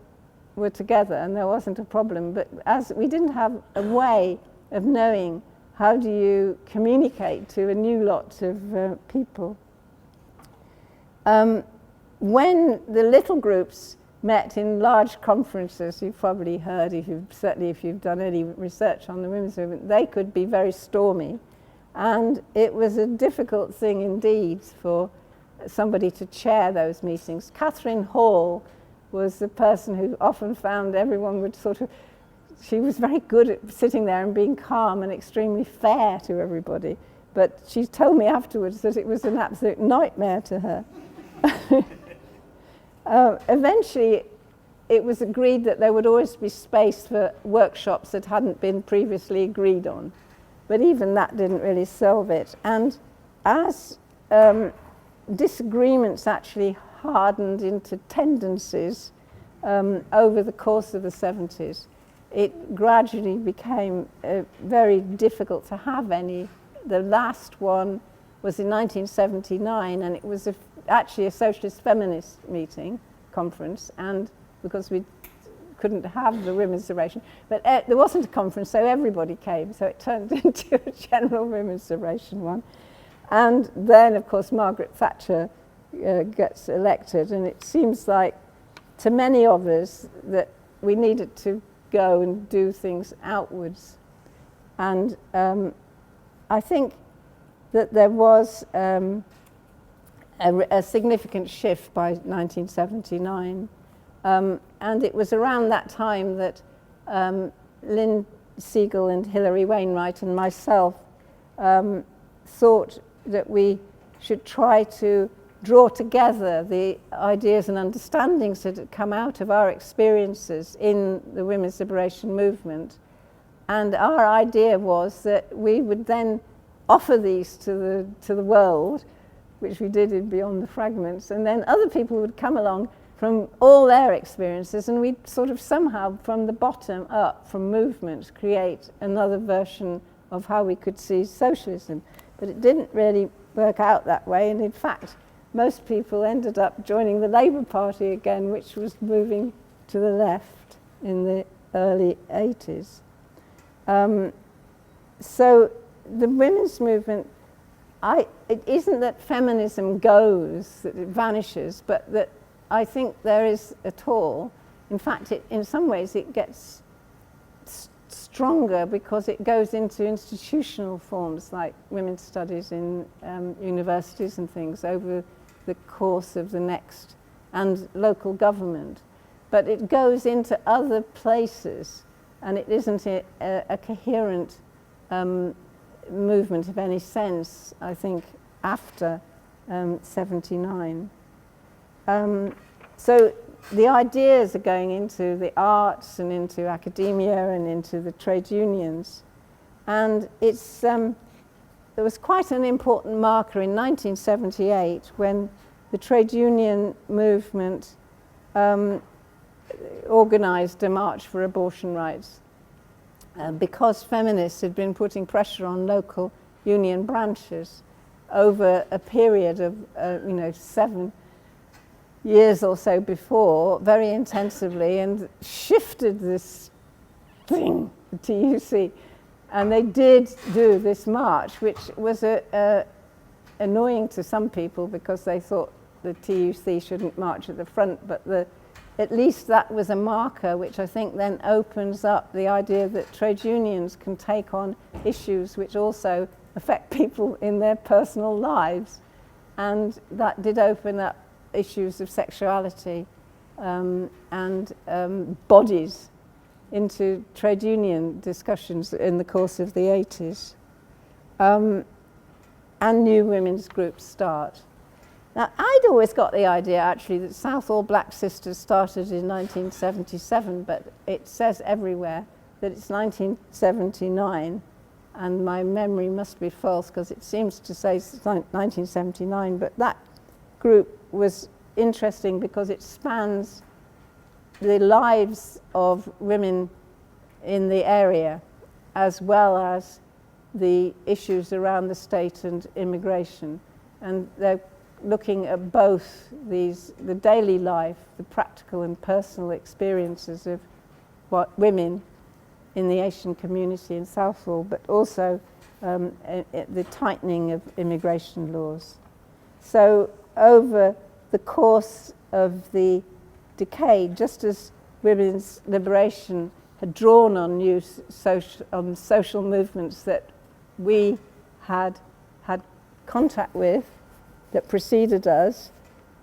were together and there wasn't a problem. But as we didn't have a way of knowing how do you communicate to a new lot of people. When the little groups met in large conferences, you've probably heard, certainly if you've done any research on the women's movement, they could be very stormy. And it was a difficult thing indeed for somebody to chair those meetings. Catherine Hall was the person who often found everyone would she was very good at sitting there and being calm and extremely fair to everybody. But she told me afterwards that it was an absolute nightmare to her. Eventually, it was agreed that there would always be space for workshops that hadn't been previously agreed on. But even that didn't really solve it. And as disagreements actually hardened into tendencies over the course of the 70s, it gradually became very difficult to have any. The last one was in 1979, and it was actually a socialist feminist conference, and because we couldn't have the women's liberation, but there wasn't a conference, so everybody came, so it turned into a general women's liberation one. And then, of course, Margaret Thatcher gets elected, and it seems like to many of us that we needed to go and do things outwards. And I think that there was a significant shift by 1979. And it was around that time that Lynn Siegel and Hilary Wainwright and myself thought that we should try to draw together the ideas and understandings that had come out of our experiences in the women's liberation movement. And our idea was that we would then offer these to the world, which we did in Beyond the Fragments, and then other people would come along from all their experiences, and we'd sort of somehow, from the bottom up, from movements, create another version of how we could see socialism. But it didn't really work out that way, and in fact, most people ended up joining the Labour Party again, which was moving to the left in the early 80s. So the women's movement, it isn't that feminism goes, that it vanishes, but that I think there is at all. In fact, in some ways it gets stronger because it goes into institutional forms like women's studies in universities and things over the course of the next, and local government. But it goes into other places, and it isn't a coherent movement of any sense, I think, after 79. So the ideas are going into the arts and into academia and into the trade unions. And there was quite an important marker in 1978 when the trade union movement organised a march for abortion rights because feminists had been putting pressure on local union branches over a period of 7 years or so before, very intensively, and shifted this thing, the TUC. And they did do this march, which was annoying to some people because they thought the TUC shouldn't march at the front, but at least that was a marker which I think then opens up the idea that trade unions can take on issues which also affect people in their personal lives. And that did open up issues of sexuality and bodies into trade union discussions in the course of the 80s. And new women's groups start. Now, I'd always got the idea, actually, that Southall Black Sisters started in 1977, but it says everywhere that it's 1979, and my memory must be false because it seems to say 1979, but that group was interesting because it spans the lives of women in the area as well as the issues around the state and immigration. And they're looking at both these, the daily life, the practical and personal experiences of what women in the Asian community in Southall, but also the tightening of immigration laws. So over the course of the decade, just as women's liberation had drawn on new social movements that we had contact with, that preceded us,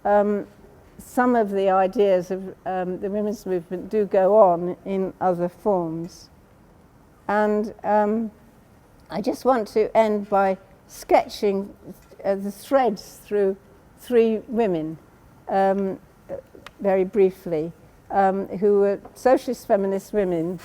some of the ideas of the women's movement do go on in other forms. And I just want to end by sketching the threads through 3 women, very briefly, who were socialist feminist women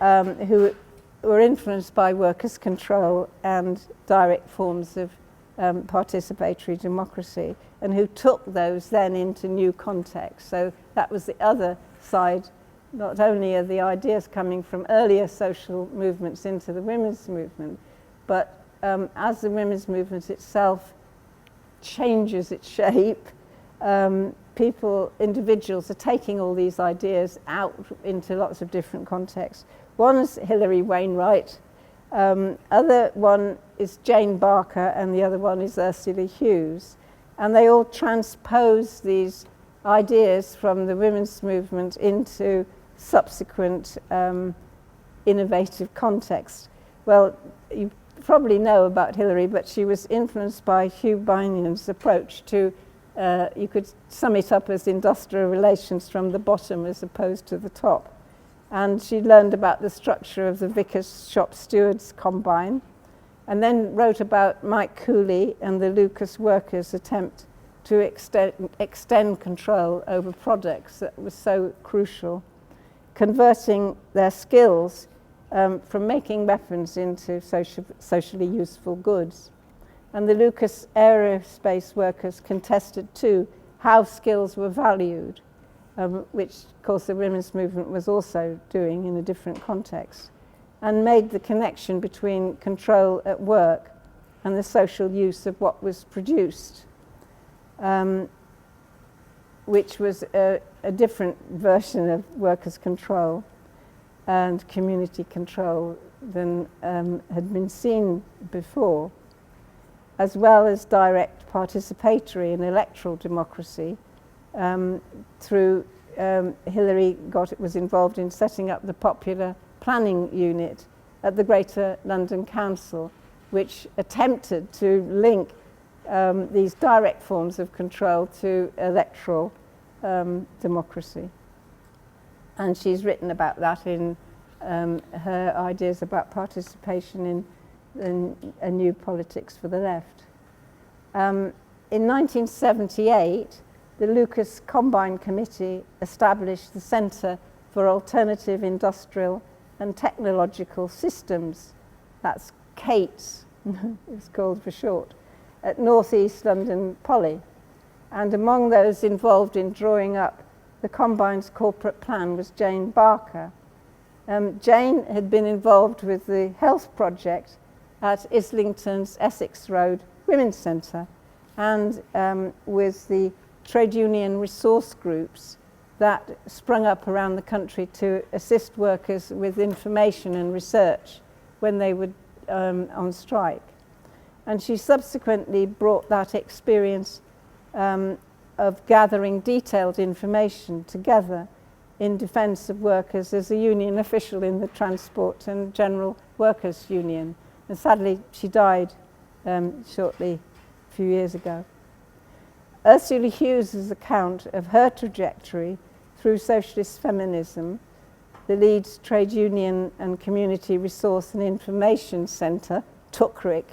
who were influenced by workers' control and direct forms of participatory democracy, and who took those then into new contexts. So that was the other side, not only are the ideas coming from earlier social movements into the women's movement, but as the women's movement itself changes its shape, individuals are taking all these ideas out into lots of different contexts. One is Hilary Wainwright, other one is Jane Barker, and the other one is Ursula Hughes. And they all transpose these ideas from the women's movement into subsequent innovative contexts. Well, you probably know about Hilary, but she was influenced by Hugh Binion's approach to, you could sum it up as industrial relations from the bottom as opposed to the top. And she learned about the structure of the Vickers Shop Stewards Combine, and then wrote about Mike Cooley and the Lucas workers' attempt to extend control over products that was so crucial, converting their skills from making weapons into socially useful goods. And the Lucas aerospace workers contested too how skills were valued, which of course the women's movement was also doing in a different context, and made the connection between control at work and the social use of what was produced, which was a different version of workers' control and community control than had been seen before, as well as direct participatory and electoral democracy through Hilary was involved in setting up the popular planning unit at the Greater London Council, which attempted to link these direct forms of control to electoral democracy. And she's written about that in her ideas about participation in a new politics for the left. In 1978, the Lucas Combine Committee established the Centre for Alternative Industrial and Technological Systems, that's CATES, it's called for short, at North East London Poly. And among those involved in drawing up the Combine's corporate plan was Jane Barker. Jane had been involved with the health project at Islington's Essex Road Women's Centre and with the trade union resource groups that sprung up around the country to assist workers with information and research when they were on strike. And she subsequently brought that experience of gathering detailed information together in defence of workers as a union official in the Transport and General Workers Union. And sadly, she died shortly, a few years ago. Ursula Hughes' account of her trajectory through socialist feminism, the Leeds Trade Union and Community Resource and Information Centre, TUCRIC,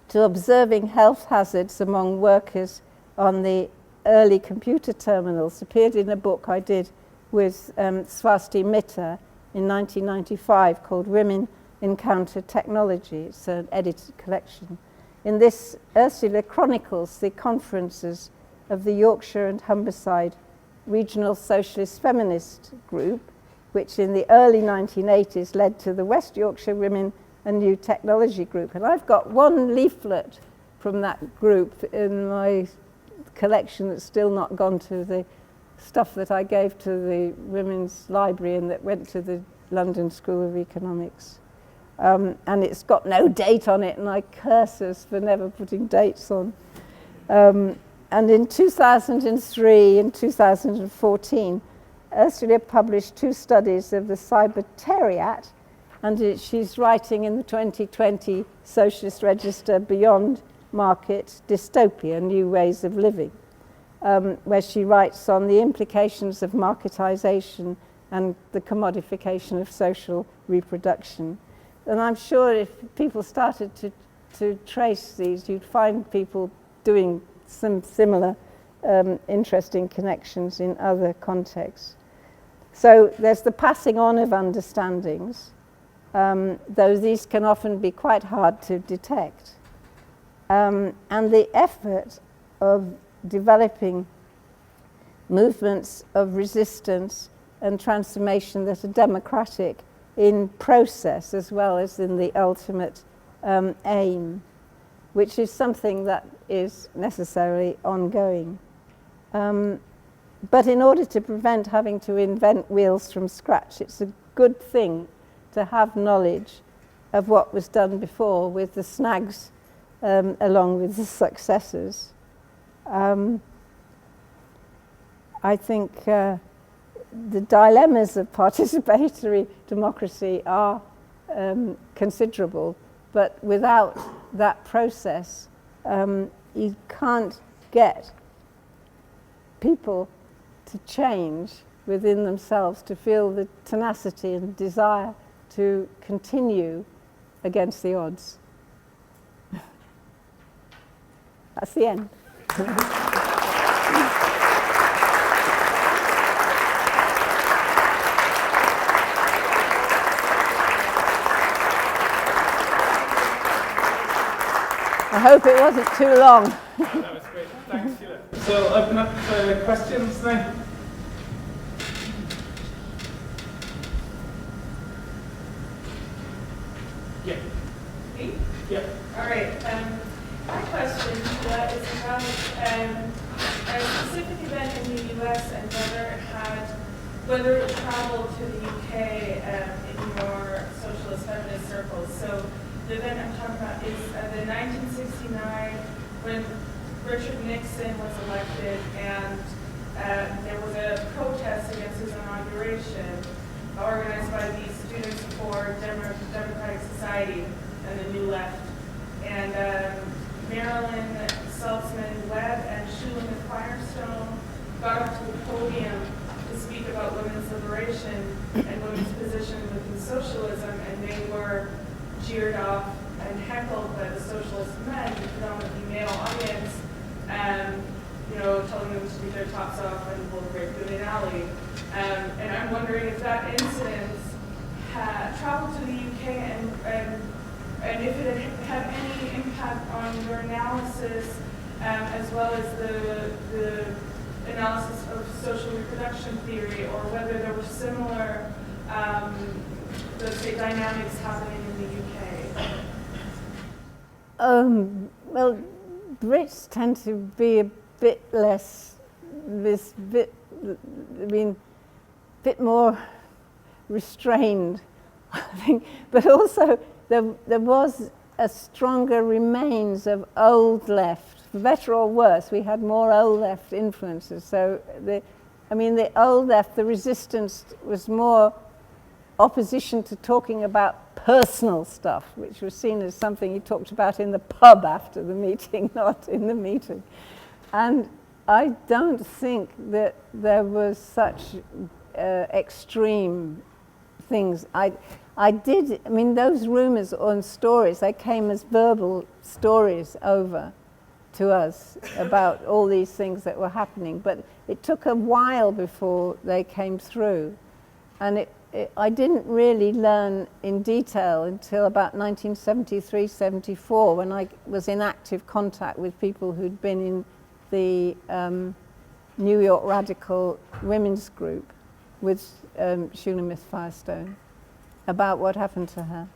to observing health hazards among workers on the early computer terminals appeared in a book I did with Swasti Mitter in 1995 called Women Encounter Technology. It's an edited collection. In this, Ursula chronicles the conferences of the Yorkshire and Humberside Regional Socialist Feminist Group, which in the early 1980s led to the West Yorkshire Women and New Technology Group. And I've got one leaflet from that group in my collection that's still not gone to the stuff that I gave to the Women's Library and that went to the London School of Economics. And it's got no date on it, and I curse us for never putting dates on. And in 2003 and 2014, Ursula published 2 studies of the Cyberteriat, and she's writing in the 2020 Socialist Register Beyond Market Dystopia, New Ways of Living, where she writes on the implications of marketization and the commodification of social reproduction. And I'm sure if people started to trace these, you'd find people doing some similar interesting connections in other contexts. So there's the passing on of understandings, though these can often be quite hard to detect. And the effort of developing movements of resistance and transformation that are democratic in process as well as in the ultimate aim, which is something that is necessarily ongoing. But in order to prevent having to invent wheels from scratch, it's a good thing to have knowledge of what was done before with the snags along with the successes. I think the dilemmas of participatory democracy are considerable, but without that process, you can't get people to change within themselves, to feel the tenacity and desire to continue against the odds. That's the end. I hope it wasn't too long. That was great. Thanks, Sheila. So I'll open up for questions now. Yeah. Me? Yeah. All right. My question is about a specific event in the U.S. and whether it traveled to the U.K. In your socialist feminist circles. So the event I'm talking about is the 1969 when Richard Nixon was elected, and there was a protest against his inauguration organized by the Students for Democratic Society and the New Left. And Marilyn Saltzman-Webb and Sheila Firestone got up to the podium to speak about women's liberation and women's position within socialism, and they were jeered off and heckled by the socialist men, the predominantly male audience, telling them to take their tops off and will rape them in an alley. And I'm wondering if that incident traveled to the UK and if it had any impact on your analysis, as well as the analysis of social reproduction theory, or whether there were similar, let's say, dynamics happening in the UK. Well, Brits tend to be a bit less, bit more restrained, I think. But also, there was a stronger remains of old left. For better or worse, we had more old left influences. So, the old left, the resistance was more opposition to talking about personal stuff, which was seen as something he talked about in the pub after the meeting, not in the meeting. And I don't think that there was such extreme things. Those rumors on stories, they came as verbal stories over to us about all these things that were happening, but it took a while before they came through. And I didn't really learn in detail until about 1973-74, when I was in active contact with people who'd been in the New York Radical Women's Group with Sheila Firestone, about what happened to her.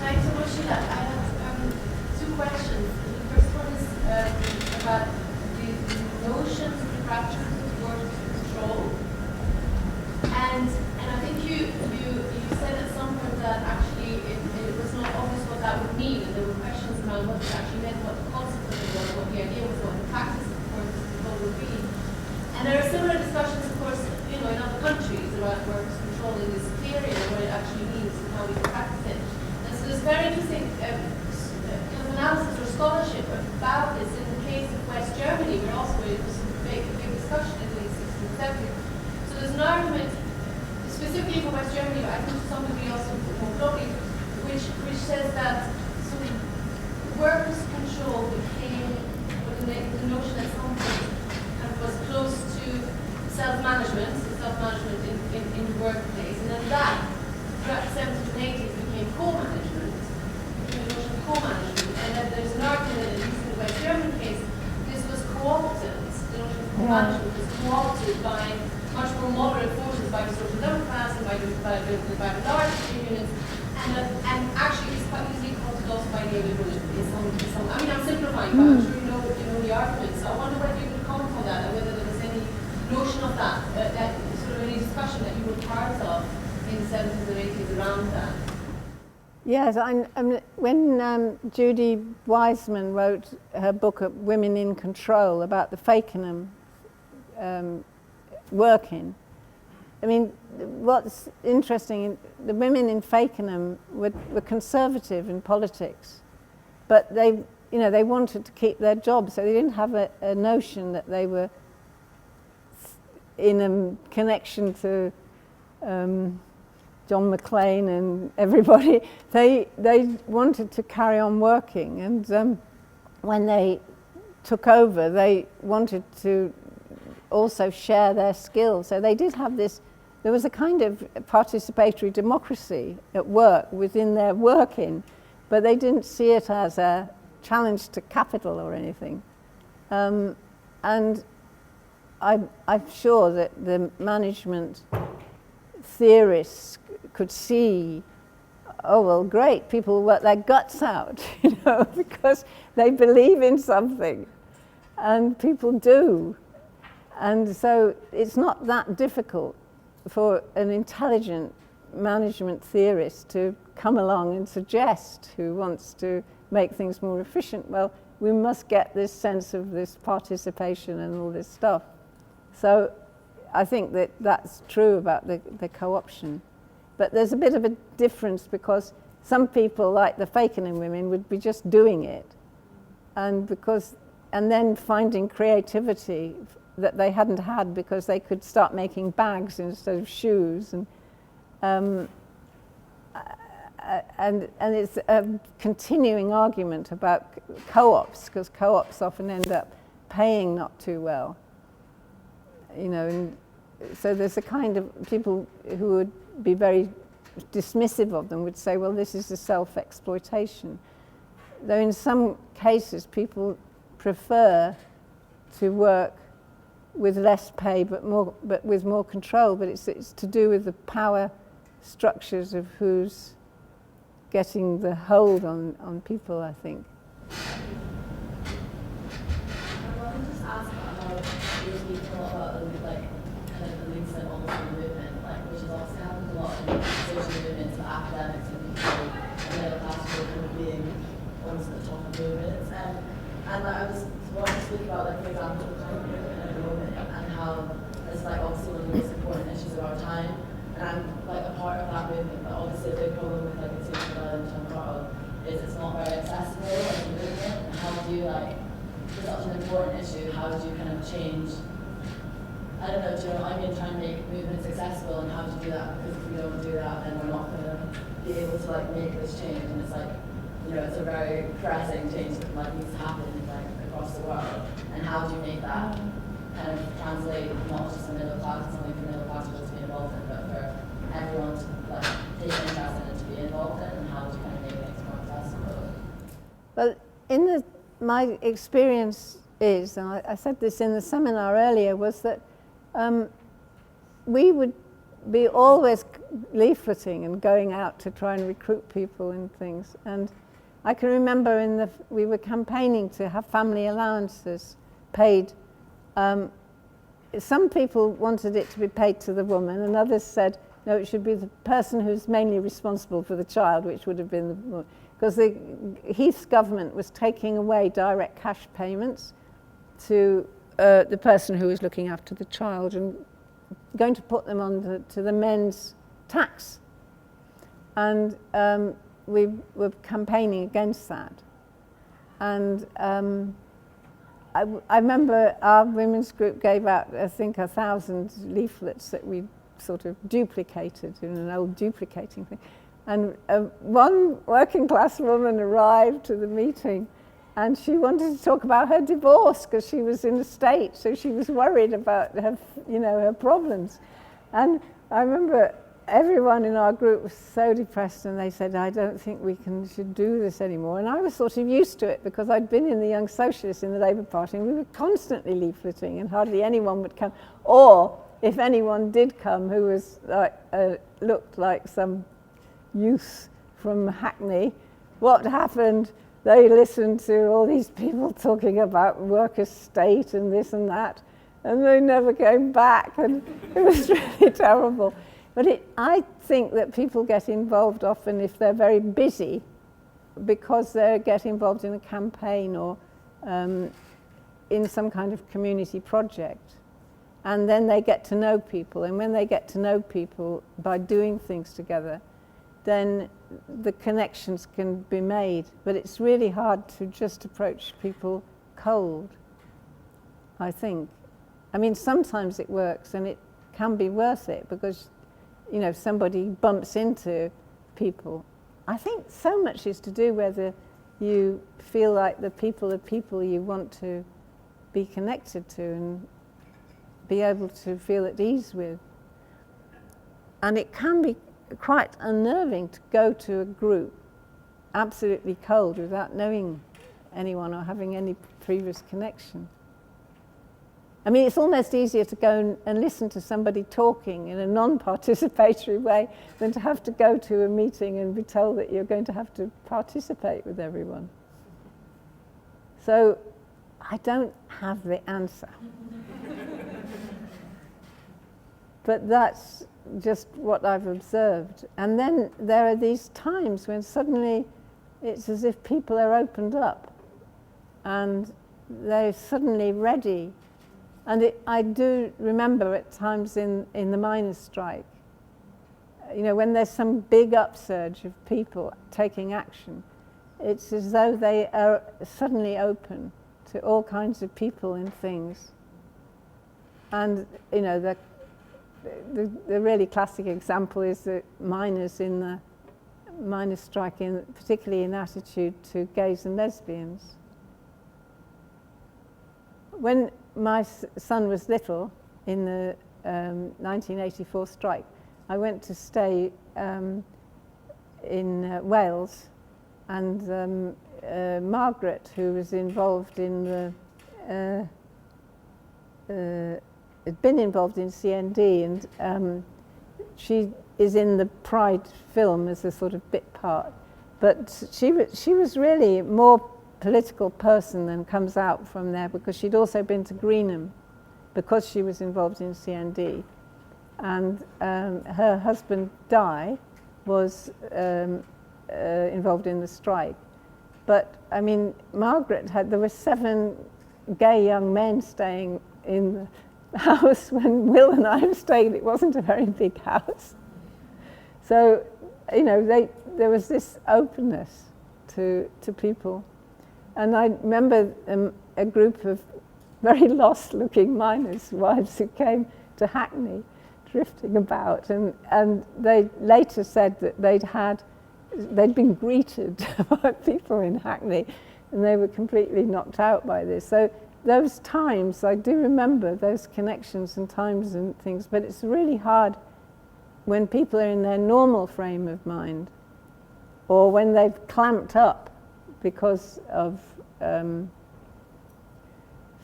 Thanks so much, Sheila. I have two questions. The first one is about the notions of the fractures of word control. And I think you said at some point that actually it was not obvious what that would mean, and there were questions around what it actually meant, what the consequences were, what the idea was, what the practice of word control would be. And there are similar discussions, of course, in other countries about word control in this theory and what it actually means and how we can practice it. And so there's very interesting kind of analysis or scholarship about this. In the case of West Germany, where also it was a big discussion in the 60s and 70s. So there's an argument, specifically for West Germany, but I think to some degree also more globally, which says that workers' control became the notion that something kind of was close to self-management in the workplace, and then that throughout the 70s and 80s became co-management, the notion of co-management, and that there's an argument that at least in the West German case, this was co-opted, the notion of co-management was co-opted by much more moderate forces, by the Social Democrats and by the large unions, and actually it's quite easily co-opted also by neoliberalism. I'm simplifying, but I'm sure you know the arguments. So I wonder whether you could comment on that, and whether there was any notion of that, that sort of any discussion that you were part of in the 70s and 80s around that. Yes, when Judy Wiseman wrote her book Women in Control about the Fakenham working, what's interesting, the women in Fakenham were conservative in politics, but they wanted to keep their jobs, so they didn't have a notion that they were in a connection to John McClain and everybody. They wanted to carry on working, and when they took over, they wanted to also share their skills. So they did have this. There was a kind of participatory democracy at work within their working, but they didn't see it as a challenge to capital or anything. And I'm sure that the management theorists could see, oh, well, great, people work their guts out, because they believe in something, and people do. And so it's not that difficult for an intelligent management theorist to come along and suggest, who wants to make things more efficient, well, we must get this sense of this participation and all this stuff. So I think that that's true about the co-option. But there's a bit of a difference, because some people, like the Fakenham women, would be just doing it, and then finding creativity that they hadn't had, because they could start making bags instead of shoes, and it's a continuing argument about co-ops, because co-ops often end up paying not too well, and so there's a kind of people who would be very dismissive of them would say, well, this is a self-exploitation. though in some cases people prefer to work with less pay but with more control, but it's to do with the power structures of who's getting the hold on people, I think. I wanted to just ask about how you're speaking a lot about like kind of the links and almost the movement, like which has also happened a lot in social movements for academics and people and middle class people kind of being almost at the top of movements. And like, I was wanting to speak about, like, for example, the climate movement at the moment and how it's like obviously one of the most important issues of our time. And I'm like a part of that movement, but obviously a big problem with like a social which I'm part of is it's not very accessible as a movement. And how do you like, for such an important issue, how do you kind of change, I don't know, do you know what I mean, try and make movements accessible, and how do you do that? Because if we don't do that, then we're not going to be able to like make this change. And it's like, you know, it's a very pressing change that like needs to happen like across the world. And how do you make that kind of translate not just the middle class, something for middle class people to be involved in, but for everyone to like take interest in and to be involved in, and how do you kind of make things more accessible? Well, my experience is, and I said this in the seminar earlier, was that we would be always leafleting and going out to try and recruit people and things. And I can remember we were campaigning to have family allowances paid. Some people wanted it to be paid to the woman, and others said, no, it should be the person who's mainly responsible for the child, which would have been the woman. Because the Heath government was taking away direct cash payments to the person who was looking after the child and going to put them on to the men's tax. And we were campaigning against that. And I remember our women's group gave out, I think, 1,000 leaflets that we sort of duplicated in an old duplicating thing. And one working class woman arrived to the meeting, and she wanted to talk about her divorce because she was in the States, so she was worried about her, her problems. And I remember everyone in our group was so depressed, and they said, I don't think we should do this anymore. And I was sort of used to it because I'd been in the Young Socialists in the Labour Party, and we were constantly leafleting, and hardly anyone would come. Or if anyone did come who was like, looked like some youth from Hackney, what happened? They listened to all these people talking about workers' state and this and that, and they never came back, and it was really terrible. But I think that people get involved often if they're very busy because they get involved in a campaign or in some kind of community project. And then they get to know people, and when they get to know people by doing things together, then the connections can be made. But it's really hard to just approach people cold, I think. I mean, sometimes it works, and it can be worth it because, somebody bumps into people. I think so much is to do whether you feel like the people are people you want to be connected to and be able to feel at ease with. And it can be quite unnerving to go to a group absolutely cold without knowing anyone or having any previous connection. I mean, it's almost easier to go and listen to somebody talking in a non-participatory way than to have to go to a meeting and be told that you're going to have to participate with everyone. So I don't have the answer. But that's just what I've observed. And then there are these times when suddenly it's as if people are opened up and they're suddenly ready. And I do remember at times in the miners' strike, when there's some big upsurge of people taking action, it's as though they are suddenly open to all kinds of people and things. And, the really classic example is the miners in the miners' strike, particularly in attitude to gays and lesbians. When my son was little, in the 1984 strike, I went to stay in Wales, and Margaret, who was involved in had been involved in CND, and she is in the Pride film as a sort of bit part. But she was really more political person than comes out from there, because she'd also been to Greenham because she was involved in CND. And her husband, Di, was involved in the strike. But, I mean, Margaret there were 7 gay young men staying in the house when Will and I were staying. It wasn't a very big house. So, you know, there was this openness to people. And I remember a group of very lost-looking miners' wives who came to Hackney, drifting about, and they later said that they'd been greeted by people in Hackney, and they were completely knocked out by this. So those times, I do remember those connections and times and things, but it's really hard when people are in their normal frame of mind, or when they've clamped up because of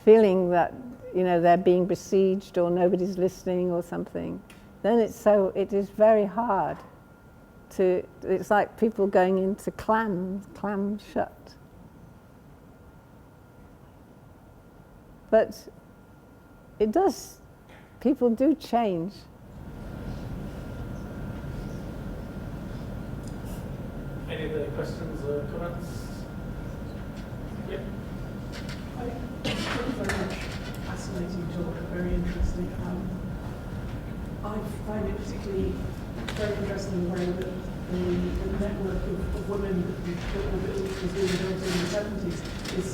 feeling that, you know, they're being besieged or nobody's listening or something. Then it is very hard to, it's like people going into clam shut. But it does, people do change. Any other questions or comments? Yeah. I think it's very much fascinating talk, very interesting. I find it particularly very interesting the way that the network of women that was being built in the 70s is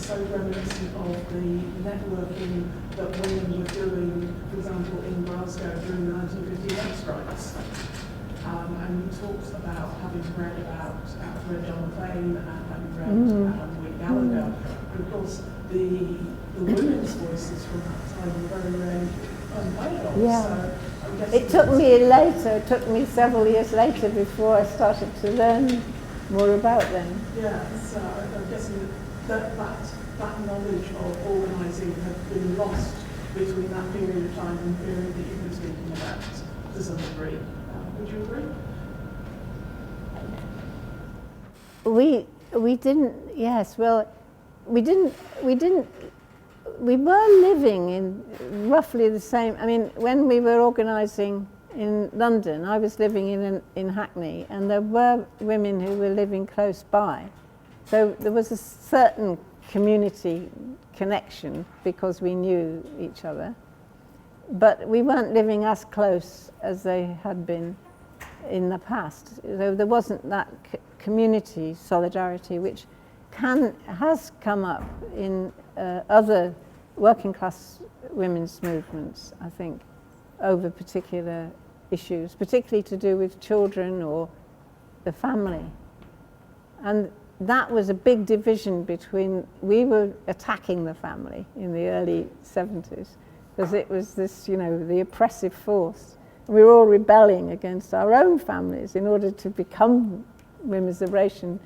so reminiscent of the networking that women were doing, for example, in Glasgow during the 1958 strikes. And you talked about having read John McClane and having read Willie Gallagher. But of course, the women's voices from that time were very unheard of. Yeah. So I'm guessing It took me several years later before I started to learn more about them. Yeah, so I'm guessing that knowledge of organising had been lost between that period of time and the period that you've been speaking about to some degree. Would you agree? We didn't, yes, well, we were living in roughly the same, I mean, when we were organising in London, I was living in Hackney, and there were women who were living close by. So there was a certain community connection because we knew each other. But we weren't living as close as they had been in the past. So there wasn't that community solidarity, which has come up in other working class women's movements, I think, over particular issues, particularly to do with children or the family. And that was a big division between, we were attacking the family in the early 70s, because it was this, you know, the oppressive force. We were all rebelling against our own families in order to become women's liberation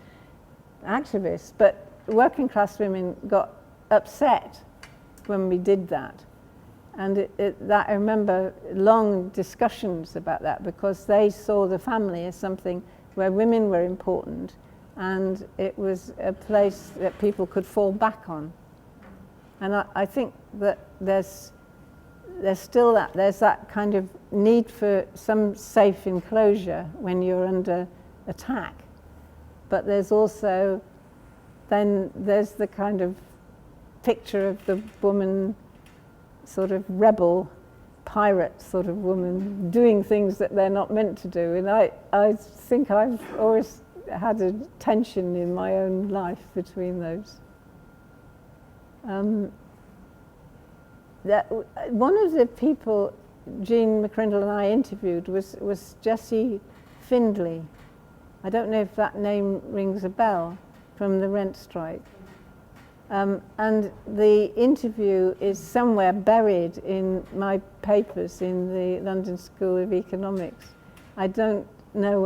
activists. But working class women got upset when we did that. And I remember long discussions about that, because they saw the family as something where women were important, and it was a place that people could fall back on. And I think that there's still there's that kind of need for some safe enclosure when you're under attack. But there's also, then there's the kind of picture of the woman, sort of rebel, pirate sort of woman, doing things that they're not meant to do. And I think I've always had a tension in my own life between those. One of the people Jean McCrindle and I interviewed was Jessie Findlay. I don't know if that name rings a bell, from the rent strike. And the interview is somewhere buried in my papers in the London School of Economics. I don't know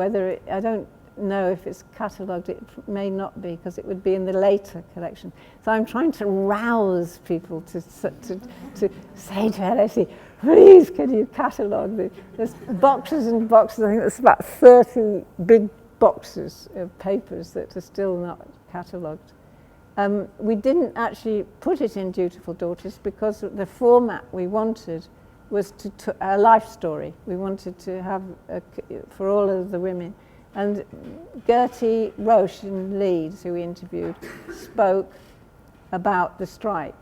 know if it's catalogued. It may not be, because it would be in the later collection. So I'm trying to rouse people to say to LSE, please, can you catalogue? There's boxes and boxes. I think there's about 30 big boxes of papers that are still not catalogued. We didn't actually put it in Dutiful Daughters because the format we wanted was a life story. We wanted to have for all of the women. And Gertie Roche in Leeds, who we interviewed, spoke about the strike,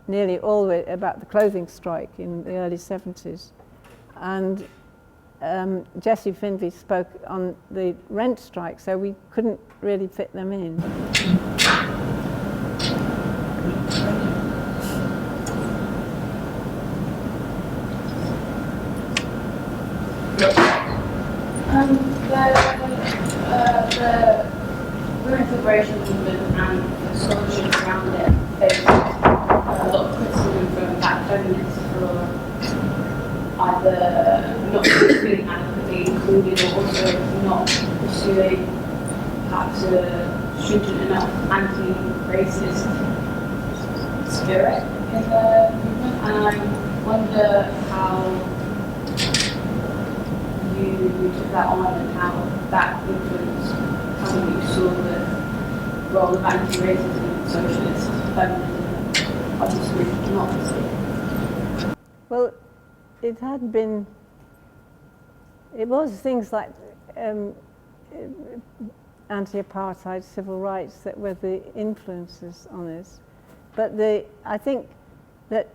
nearly all about the clothing strike in the early 70s. And Jessie Findlay spoke on the rent strike, so we couldn't really fit them in. The women's liberation movement and the scholarship around it faced a lot of criticism from black feminists for either not being adequately included or also not pursuing perhaps a stringent enough anti-racist spirit in the movement. And I wonder how you took that on and how that influenced how you saw the role of anti-racism, socialist, feminism, and participatory democracy. Well, it was things like anti-apartheid, civil rights that were the influences on us. But I think that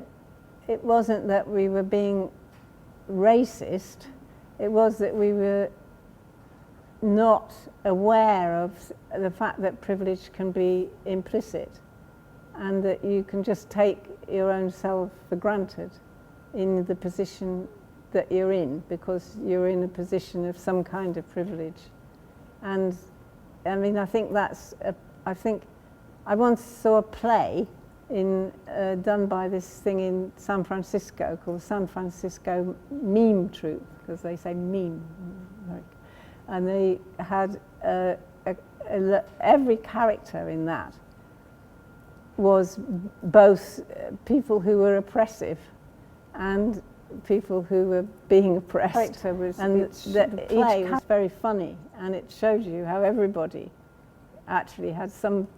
it wasn't that we were being racist. It was that we were not aware of the fact that privilege can be implicit and that you can just take your own self for granted in the position that you're in because you're in a position of some kind of privilege. And I mean, I think I once saw a play done by this thing in San Francisco called San Francisco Meme Troupe, because they say meme, and they had every character in that was both people who were oppressive and people who were being oppressed. And each play was very funny, and it showed you how everybody actually had some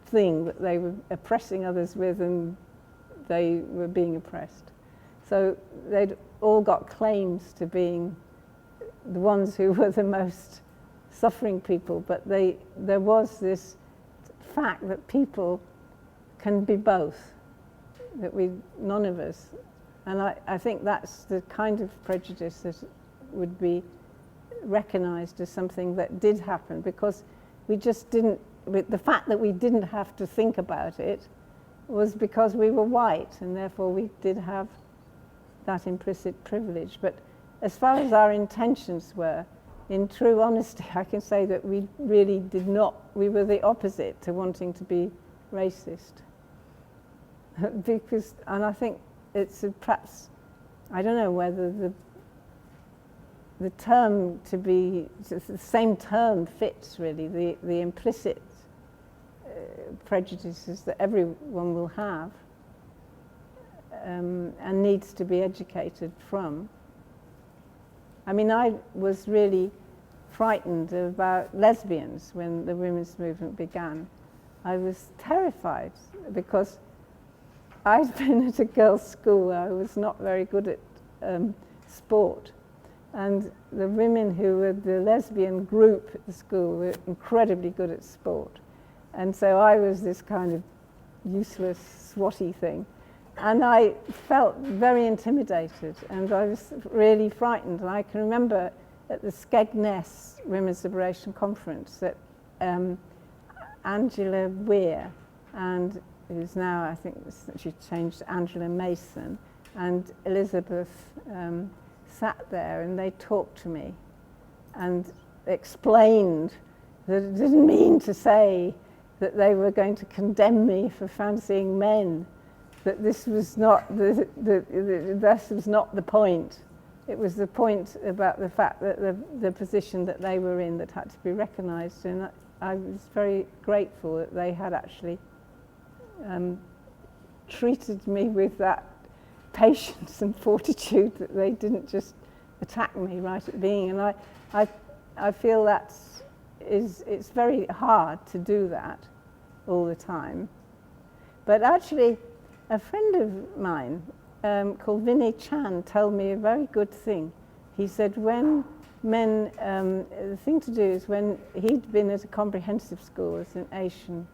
thing that they were oppressing others with and they were being oppressed. So they'd all got claims to being the ones who were the most suffering people, but there was this fact that people can be both, that none of us, and I think that's the kind of prejudice that would be recognized as something that did happen, because we just didn't, the fact that we didn't have to think about it was because we were white, and therefore we did have that implicit privilege. But as far as our intentions were, in true honesty, I can say that we really did not, we were the opposite to wanting to be racist. Because, and I think it's perhaps, I don't know whether the term the same term fits really, the implicit prejudices that everyone will have and needs to be educated from. I mean, I was really frightened about lesbians when the women's movement began. I was terrified because I'd been at a girls' school where I was not very good at sport. And the women who were the lesbian group at the school were incredibly good at sport. And so I was this kind of useless, swatty thing. And I felt very intimidated, and I was really frightened. And I can remember at the Skegness Women's Liberation Conference that Angela Weir, and who's now, I think she changed to Angela Mason, and Elizabeth sat there, and they talked to me and explained that it didn't mean to say that they were going to condemn me for fancying men, that this was not this was not the point, it was the point about the fact that the position that they were in that had to be recognised, and I was very grateful that they had actually treated me with that patience and fortitude, that they didn't just attack me right at the beginning. And I feel it's very hard to do that all the time. But actually, a friend of mine called Vinny Chan told me a very good thing. He said when men, the thing to do is when he'd been at a comprehensive school as an Asian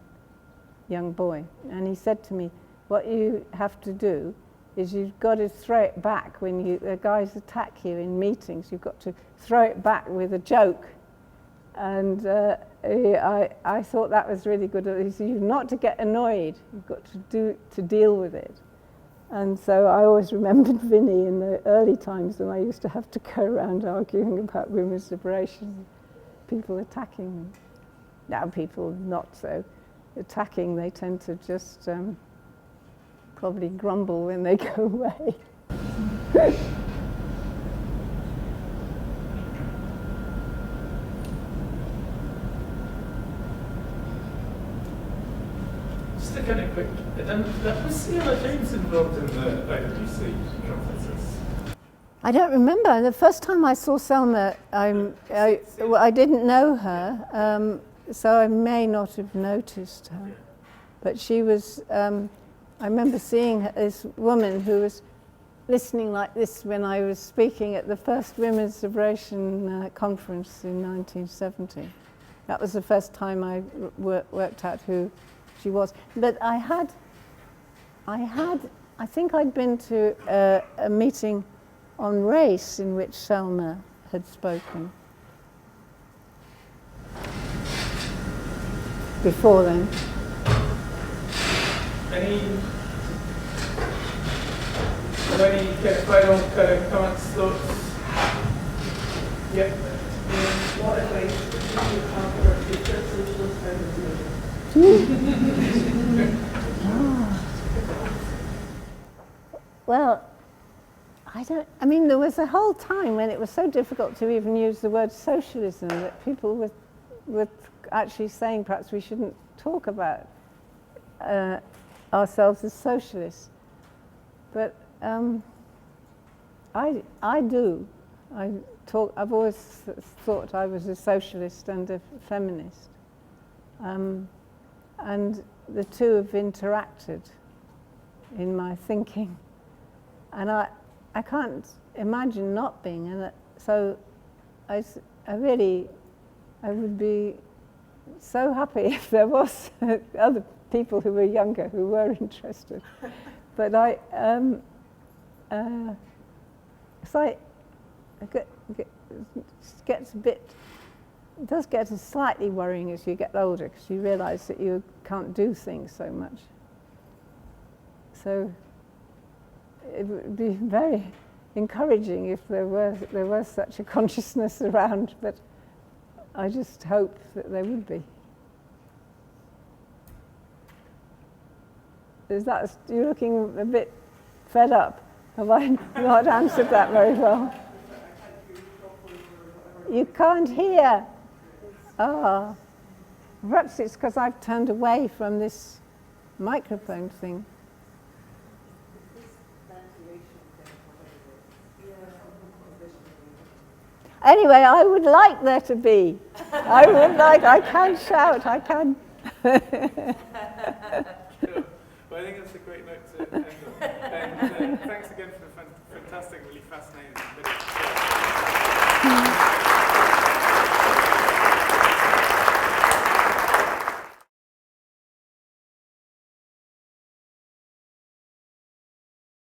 young boy, and he said to me, what you have to do is you've got to throw it back when the guys attack you in meetings. You've got to throw it back with a joke. And I thought that was really good. He said, you've not to get annoyed, you've got to deal with it. And so I always remembered Vinny in the early times when I used to have to go around arguing about women's liberation, people attacking them. Now people not so attacking, they tend to just probably grumble when they go away. Just a kind of quick, was Sheila James involved in the IWC conferences? I don't remember. The first time I saw Selma, I didn't know her, so I may not have noticed her. But she was, I remember seeing this woman who was listening like this when I was speaking at the first Women's Liberation Conference in 1970. That was the first time I worked out who she was. But I think I'd been to a meeting on race in which Selma had spoken. Before then. Any final comments, thoughts? Yep. What advice would you have for future socialist feminists? Well, I mean, there was a whole time when it was so difficult to even use the word socialism that people were actually saying perhaps we shouldn't talk about ourselves as socialists. But I do. I've always thought I was a socialist and a feminist. And the two have interacted in my thinking. And I can't imagine not being. And so I would be so happy if there was other people who were younger who were interested. But it's like, it does get slightly worrying as you get older, because you realise that you can't do things so much. So it would be very encouraging if there was such a consciousness around, but I just hope that there would be. You're looking a bit fed up. Have I not answered that very well? You can't hear. Ah, perhaps it's because I've turned away from this microphone thing. Anyway, I would like there to be. I can shout, I can. Sure. Well, I think that's a great note to end on. And thanks again for the fantastic, really fascinating video.